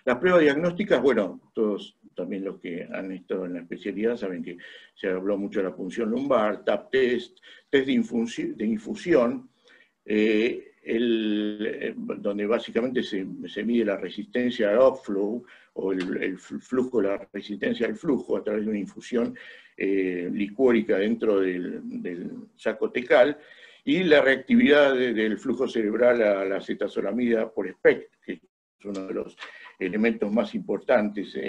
Las pruebas diagnósticas, bueno, todos también los que han estado en la especialidad saben que se habló mucho de la punción lumbar, TAP test, test de infusión, donde básicamente se mide la resistencia al outflow o el flujo, la resistencia al flujo a través de una infusión licuórica dentro del saco tecal, y la reactividad del flujo cerebral a la acetazolamida por SPECT, que es uno de los elementos más importantes,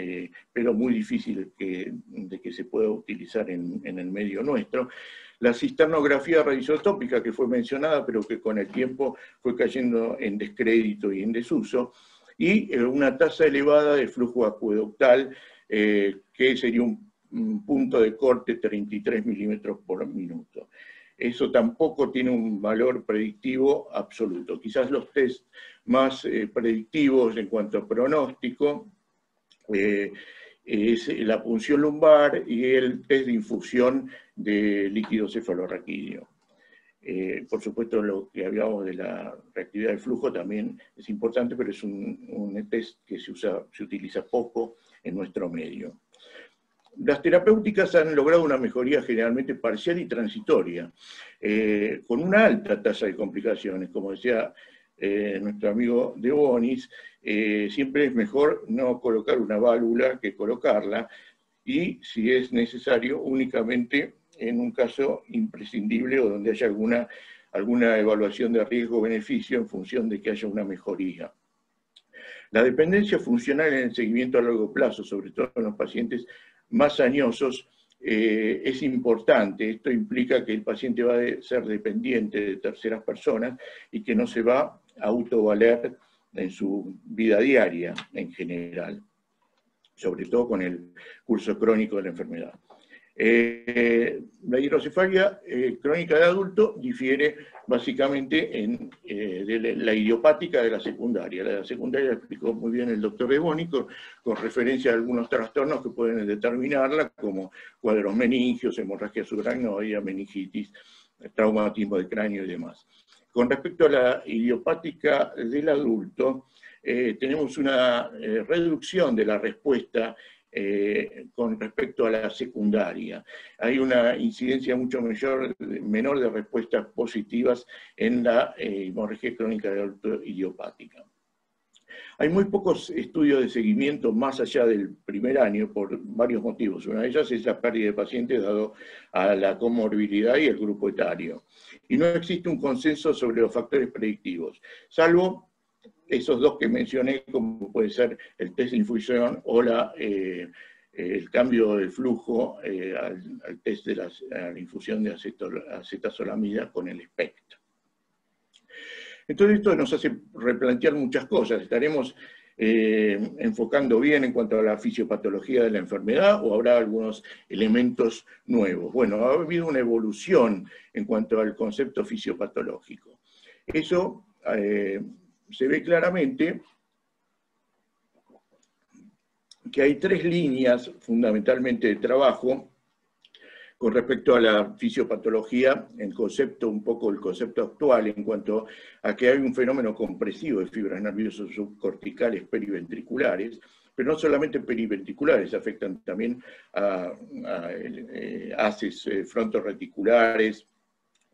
pero muy difícil de que se pueda utilizar en el medio nuestro. La cisternografía radioisotópica, que fue mencionada, pero que con el tiempo fue cayendo en descrédito y en desuso, y una tasa elevada de flujo acueductal, que sería un punto de corte 33 milímetros por minuto. Eso tampoco tiene un valor predictivo absoluto. Quizás los test más predictivos en cuanto a pronóstico es la punción lumbar y el test de infusión de líquido cefalorraquídeo. Por supuesto, lo que hablábamos de la reactividad del flujo también es importante, pero es un test que se utiliza poco en nuestro medio. Las terapéuticas han logrado una mejoría generalmente parcial y transitoria, con una alta tasa de complicaciones. Como decía nuestro amigo De Bonis, siempre es mejor no colocar una válvula que colocarla, y si es necesario, únicamente en un caso imprescindible o donde haya alguna evaluación de riesgo-beneficio en función de que haya una mejoría. La dependencia funcional en el seguimiento a largo plazo, sobre todo en los pacientes más añosos, es importante. Esto implica que el paciente va a ser dependiente de terceras personas y que no se va a autovaler en su vida diaria en general, sobre todo con el curso crónico de la enfermedad. La hidrocefalia crónica de adulto difiere básicamente de la idiopática de la secundaria. La secundaria la explicó muy bien el doctor De Bonis con referencia a algunos trastornos que pueden determinarla, como cuadros meningios, hemorragia subaracnoidea, meningitis, traumatismo de cráneo y demás. Con respecto a la idiopática del adulto, tenemos una reducción de la respuesta con respecto a la secundaria. Hay una incidencia mucho menor de respuestas positivas en la hemorragia crónica de adulto idiopática. Hay muy pocos estudios de seguimiento más allá del primer año por varios motivos. Una de ellas es la pérdida de pacientes dado a la comorbilidad y el grupo etario. Y no existe un consenso sobre los factores predictivos, salvo esos dos que mencioné, como puede ser el test de infusión o el cambio del flujo al test de la infusión de acetazolamida con el SPECT. Entonces esto nos hace replantear muchas cosas. ¿Estaremos enfocando bien en cuanto a la fisiopatología de la enfermedad o habrá algunos elementos nuevos? Bueno, ha habido una evolución en cuanto al concepto fisiopatológico. Eso se ve claramente que hay tres líneas fundamentalmente de trabajo con respecto a la fisiopatología, el concepto actual en cuanto a que hay un fenómeno compresivo de fibras nerviosas subcorticales periventriculares, pero no solamente periventriculares, afectan también a haces frontoreticulares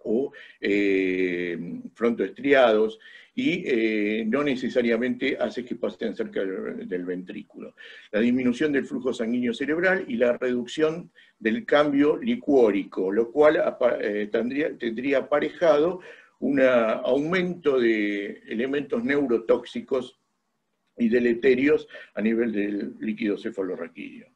o frontoestriados, y no necesariamente hace que pasen cerca del ventrículo. La disminución del flujo sanguíneo cerebral y la reducción del cambio licuórico, lo cual tendría aparejado un aumento de elementos neurotóxicos y deleterios a nivel del líquido cefalorraquídeo.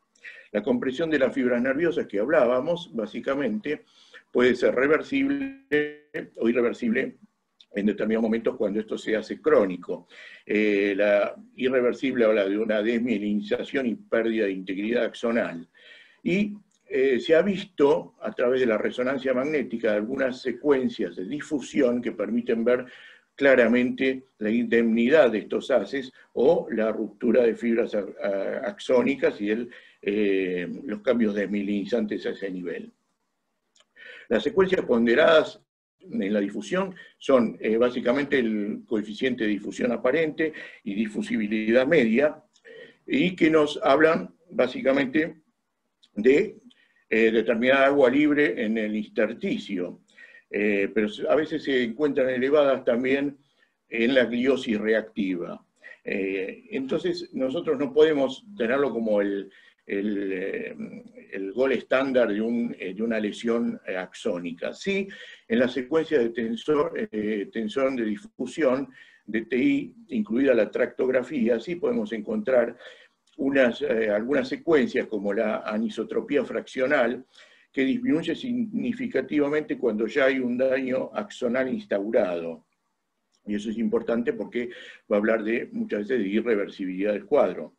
La compresión de las fibras nerviosas que hablábamos, básicamente, puede ser reversible o irreversible en determinados momentos cuando esto se hace crónico. La irreversible habla de una desmielinización y pérdida de integridad axonal. Y se ha visto a través de la resonancia magnética algunas secuencias de difusión que permiten ver claramente la indemnidad de estos haces o la ruptura de fibras axónicas y los cambios desmielinizantes a ese nivel. Las secuencias ponderadas en la difusión son básicamente el coeficiente de difusión aparente y difusibilidad media, y que nos hablan básicamente de determinada agua libre en el intersticio, pero a veces se encuentran elevadas también en la gliosis reactiva. Entonces nosotros no podemos tenerlo como el gol estándar de una lesión axónica. Sí, en la secuencia de tensor de difusión de TI, incluida la tractografía, sí podemos encontrar algunas secuencias como la anisotropía fraccional, que disminuye significativamente cuando ya hay un daño axonal instaurado. Y eso es importante porque va a hablar muchas veces de irreversibilidad del cuadro.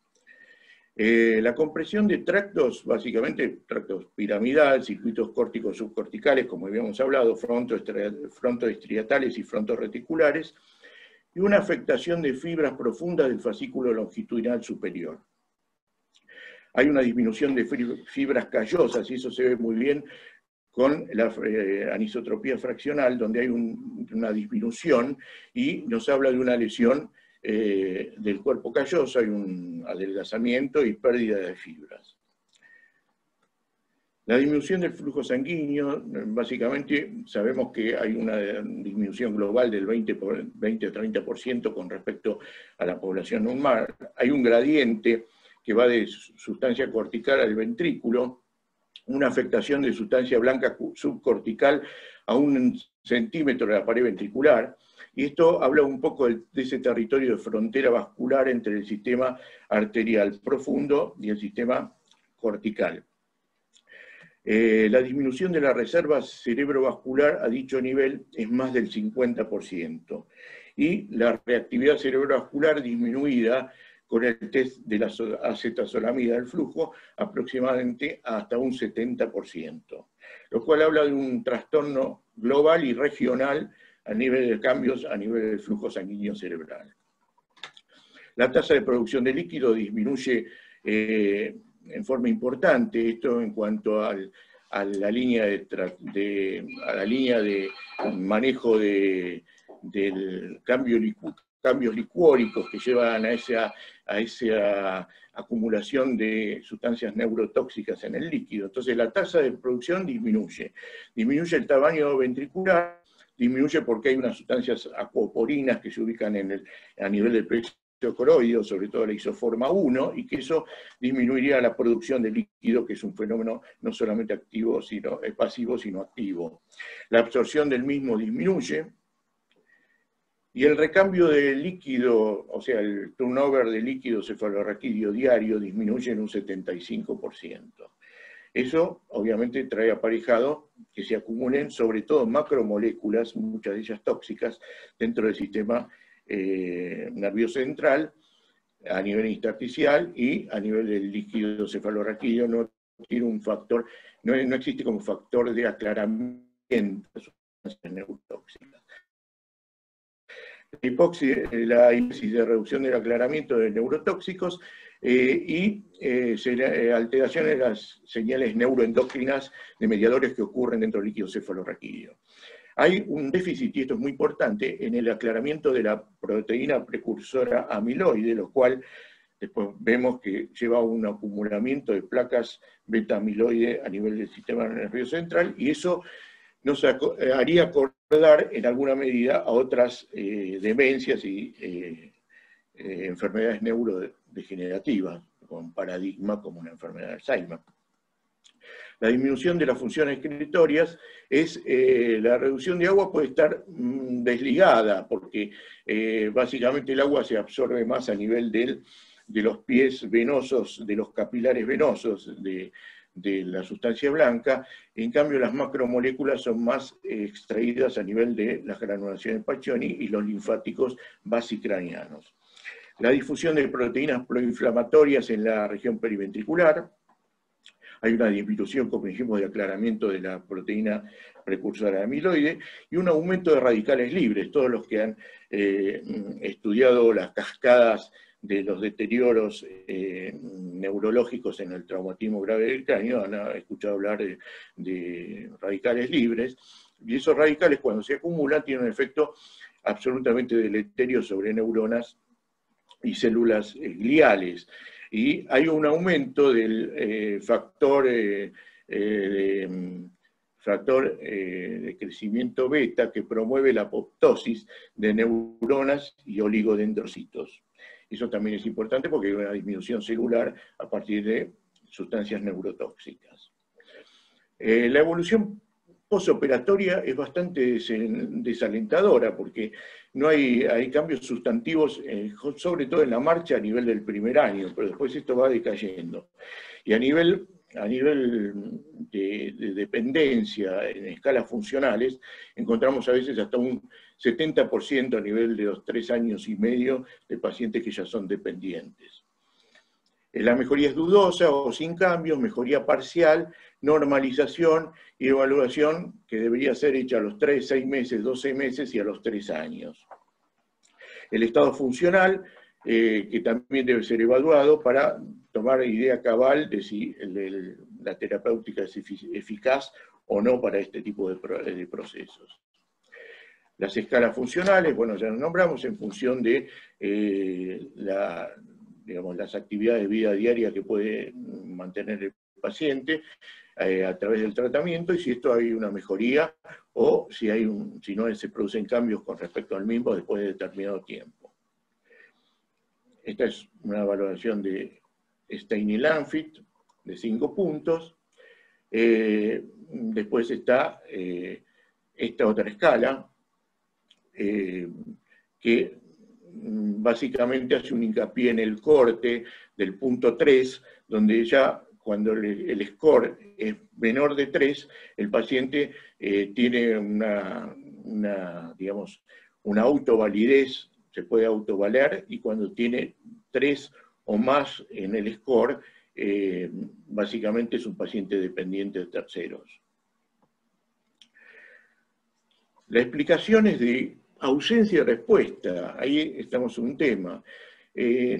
La compresión de tractos, básicamente tractos piramidal, circuitos córticos subcorticales, como habíamos hablado, frontoestriatales y frontorreticulares, y una afectación de fibras profundas del fascículo longitudinal superior. Hay una disminución de fibras callosas, y eso se ve muy bien con la anisotropía fraccional, donde hay una disminución y nos habla de una lesión del cuerpo calloso, hay un adelgazamiento y pérdida de fibras. La disminución del flujo sanguíneo, básicamente sabemos que hay una disminución global del 20 a 30% con respecto a la población normal. Hay un gradiente que va de sustancia cortical al ventrículo, una afectación de sustancia blanca subcortical a 1 centímetro de la pared ventricular, y esto habla un poco de ese territorio de frontera vascular entre el sistema arterial profundo y el sistema cortical. La disminución de la reserva cerebrovascular a dicho nivel es más del 50%, y la reactividad cerebrovascular disminuida con el test de la acetazolamida del flujo aproximadamente hasta un 70%, lo cual habla de un trastorno global y regional a nivel de cambios a nivel del flujo sanguíneo cerebral. La tasa de producción de líquido disminuye en forma importante, esto en cuanto a la línea de manejo del cambios licuóricos que llevan a esa acumulación de sustancias neurotóxicas en el líquido. Entonces la tasa de producción disminuye el tamaño ventricular, disminuye porque hay unas sustancias acuoporinas que se ubican a nivel del plexo coroideo, sobre todo la isoforma 1, y que eso disminuiría la producción de líquido, que es un fenómeno no solamente pasivo, sino activo. La absorción del mismo disminuye, y el recambio de líquido, o sea, el turnover de líquido cefalorraquídeo diario disminuye en un 75%. Eso obviamente trae aparejado que se acumulen sobre todo macromoléculas, muchas de ellas tóxicas, dentro del sistema nervioso central, a nivel intersticial y a nivel del líquido cefalorraquídeo. No tiene un factor, no existe como factor de aclaramiento de sustancias neurotóxicas. La hipóxisis de reducción del aclaramiento de neurotóxicos y alteraciones de las señales neuroendocrinas de mediadores que ocurren dentro del líquido cefalorraquídeo. Hay un déficit, y esto es muy importante, en el aclaramiento de la proteína precursora amiloide, lo cual después vemos que lleva a un acumulamiento de placas beta-amiloide a nivel del sistema nervioso central, y eso nos haría acordar en alguna medida a otras demencias y enfermedades neurodegenerativas, con paradigma como una enfermedad de Alzheimer. La disminución de las funciones excretorias la reducción de agua puede estar desligada, porque básicamente el agua se absorbe más a nivel de los pies venosos, de los capilares venosos, de de la sustancia blanca. En cambio, las macromoléculas son más extraídas a nivel de las granulaciones Paccioni y los linfáticos basicranianos. La difusión de proteínas proinflamatorias en la región periventricular. Hay una disminución, como dijimos, de aclaramiento de la proteína precursora de amiloide y un aumento de radicales libres. Todos los que han estudiado las cascadas de los deterioros neurológicos en el traumatismo grave del cráneo han escuchado hablar de radicales libres, y esos radicales, cuando se acumulan, tienen un efecto absolutamente deleterio sobre neuronas y células gliales. Y hay un aumento del factor de crecimiento beta que promueve la apoptosis de neuronas y oligodendrocitos. Eso también es importante porque hay una disminución celular a partir de sustancias neurotóxicas. La evolución postoperatoria es bastante desalentadora porque no hay cambios sustantivos, sobre todo en la marcha a nivel del primer año, pero después esto va decayendo. Y a nivel de dependencia en escalas funcionales, encontramos a veces hasta un 70% a nivel de los 3 años y medio de pacientes que ya son dependientes. La mejoría es dudosa o sin cambios, mejoría parcial, normalización y evaluación que debería ser hecha a los 3, 6 meses, 12 meses y a los 3 años. El estado funcional, que también debe ser evaluado para tomar idea cabal de si la terapéutica es eficaz o no para este tipo de procesos. Las escalas funcionales, bueno, ya nos nombramos en función de las actividades de vida diaria que puede mantener el paciente a través del tratamiento, y si esto hay una mejoría o si no se producen cambios con respecto al mismo después de determinado tiempo. Esta es una valoración de Stein y Lanfit de 5 puntos. Después está esta otra escala, que básicamente hace un hincapié en el corte del punto 3, donde ya cuando el score es menor de 3, el paciente tiene una autovalidez, se puede autovaler, y cuando tiene 3 o más en el score, básicamente es un paciente dependiente de terceros. La explicación es de ausencia de respuesta, ahí estamos en un tema.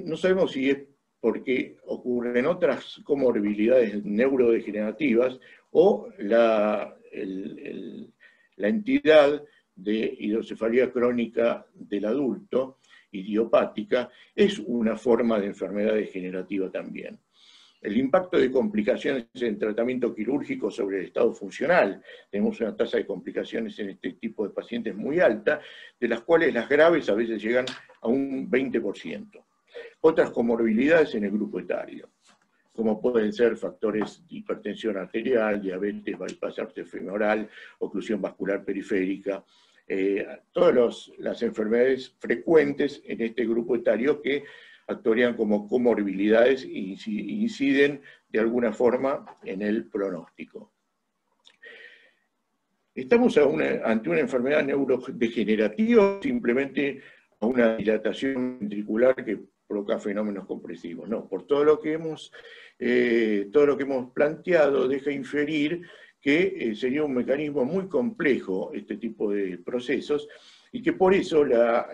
No sabemos si es porque ocurren otras comorbilidades neurodegenerativas o la entidad de hidrocefalía crónica del adulto, idiopática, es una forma de enfermedad degenerativa también. El impacto de complicaciones en tratamiento quirúrgico sobre el estado funcional. Tenemos una tasa de complicaciones en este tipo de pacientes muy alta, de las cuales las graves a veces llegan a un 20%. Otras comorbilidades en el grupo etario, como pueden ser factores de hipertensión arterial, diabetes, bypass arteriofemoral, oclusión vascular periférica, todas las enfermedades frecuentes en este grupo etario que actuarían como comorbilidades e inciden de alguna forma en el pronóstico. ¿Estamos ante una enfermedad neurodegenerativa o simplemente a una dilatación ventricular que provoca fenómenos compresivos? No, por todo lo que hemos planteado deja inferir que sería un mecanismo muy complejo este tipo de procesos y que por eso la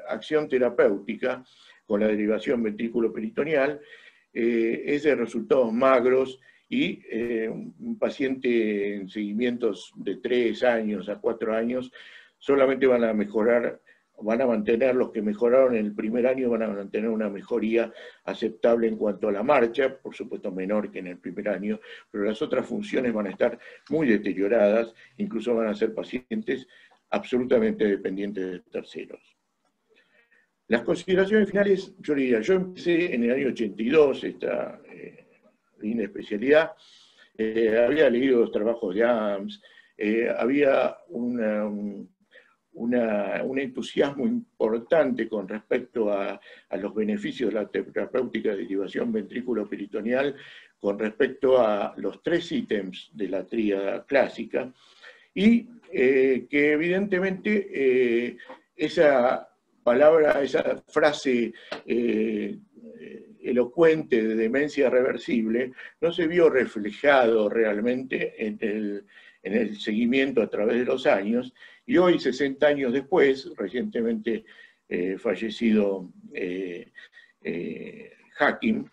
acción terapéutica con la derivación ventrículo-peritoneal es de resultados magros y un paciente en seguimientos de 3 años a 4 años solamente van a mejorar, van a mantener los que mejoraron en el primer año, van a mantener una mejoría aceptable en cuanto a la marcha, por supuesto menor que en el primer año, pero las otras funciones van a estar muy deterioradas, incluso van a ser pacientes absolutamente dependientes de terceros. Las consideraciones finales, yo diría, yo empecé en el año 82 esta línea de especialidad, había leído los trabajos de AMS, había un entusiasmo importante con respecto a los beneficios de la terapéutica de derivación ventrículo-peritoneal con respecto a los 3 ítems de la tríada clásica, y que evidentemente esa palabra, esa frase elocuente de demencia reversible no se vio reflejado realmente en el seguimiento a través de los años, y hoy, 60 años después, recientemente fallecido Hakim,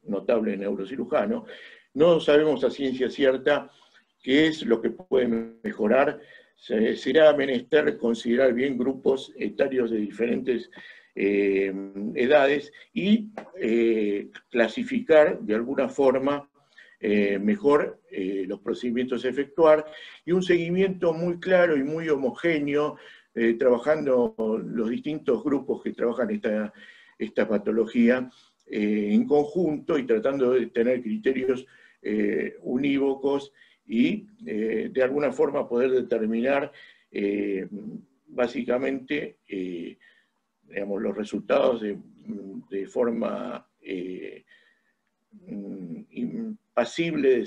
notable neurocirujano, no sabemos a ciencia cierta qué es lo que puede mejorar. Será menester considerar bien grupos etarios de diferentes edades y clasificar de alguna forma mejor los procedimientos a efectuar, y un seguimiento muy claro y muy homogéneo, trabajando los distintos grupos que trabajan esta patología en conjunto y tratando de tener criterios unívocos y de alguna forma poder determinar básicamente digamos, los resultados de forma impasible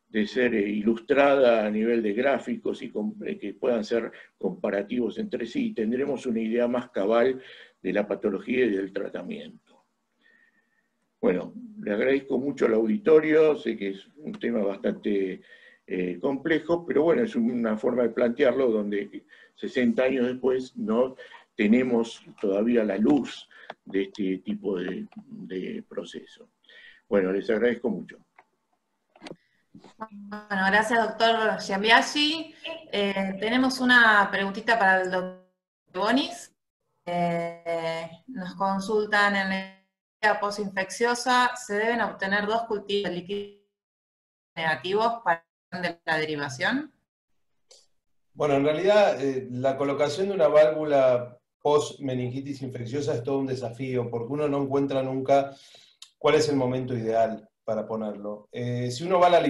de ser ilustrada a nivel de gráficos y que puedan ser comparativos entre sí. Tendremos una idea más cabal de la patología y del tratamiento. Bueno, le agradezco mucho al auditorio, sé que es un tema bastante complejo, pero bueno, es una forma de plantearlo donde 60 años después no tenemos todavía la luz de este tipo de proceso. Bueno, les agradezco mucho. Bueno, gracias, doctor Giambiaggi. Tenemos una preguntita para el doctor Bonis. Nos consultan en la posinfecciosa, ¿se deben obtener 2 cultivos de líquidos negativos para la derivación? Bueno, en realidad la colocación de una válvula post-meningitis infecciosa es todo un desafío, porque uno no encuentra nunca cuál es el momento ideal para ponerlo. Si uno va a la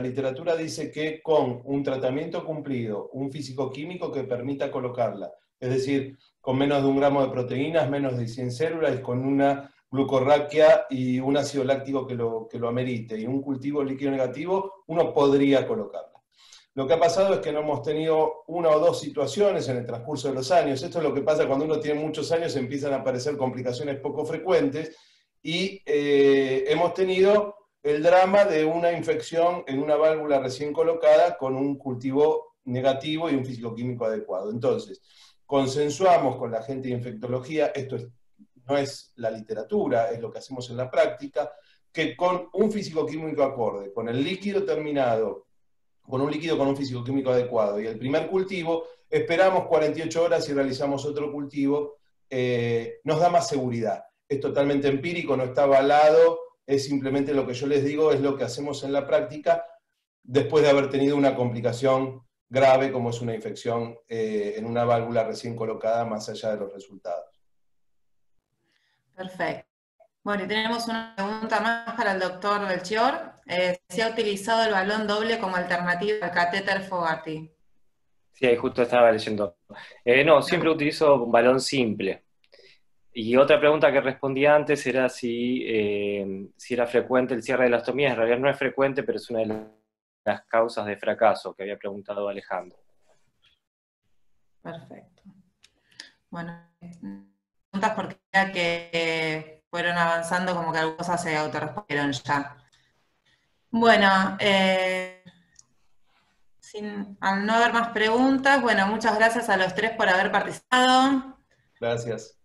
literatura dice que con un tratamiento cumplido, un físico-químico que permita colocarla, es decir, con menos de 1 gramo de proteínas, menos de 100 células, y con una glucorraquia y un ácido láctico que lo amerite, y un cultivo líquido negativo, uno podría colocarla. Lo que ha pasado es que no hemos tenido 1 o 2 situaciones en el transcurso de los años. Esto es lo que pasa cuando uno tiene muchos años, empiezan a aparecer complicaciones poco frecuentes, y hemos tenido el drama de una infección en una válvula recién colocada con un cultivo negativo y un físico-químico adecuado. Entonces, consensuamos con la gente de infectología, no es la literatura, es lo que hacemos en la práctica, que con un físico-químico acorde, con el líquido terminado, con un líquido con un físico-químico adecuado, y el primer cultivo, esperamos 48 horas y realizamos otro cultivo, nos da más seguridad. Es totalmente empírico, no está avalado, es simplemente lo que yo les digo, es lo que hacemos en la práctica, después de haber tenido una complicación grave como es una infección en una válvula recién colocada, más allá de los resultados. Perfecto. Bueno, y tenemos una pregunta más para el doctor Belchior. ¿Se ha utilizado el balón doble como alternativa al catéter Fogarty? Sí, ahí justo estaba leyendo. No, siempre utilizo un balón simple. Y otra pregunta que respondí antes era si era frecuente el cierre de la ostomía. En realidad no es frecuente, pero es una de las causas de fracaso que había preguntado Alejandro. Perfecto. Bueno, preguntas porque ya que fueron avanzando, como que algunas cosas se autorrespondieron ya. Bueno, al no haber más preguntas, bueno, muchas gracias a los 3 por haber participado. Gracias.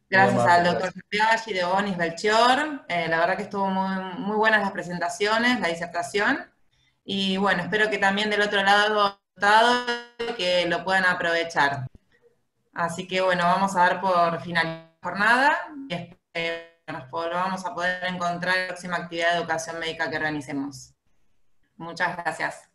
Gracias al doctor Giambiaggi, de Bonis, Belchior. La verdad que estuvo muy buenas las presentaciones, la disertación. Y bueno, espero que también del otro lado que lo puedan aprovechar. Así que bueno, vamos a dar por finalizada la jornada y nos vamos a poder encontrar en la próxima actividad de educación médica que organicemos. Muchas gracias.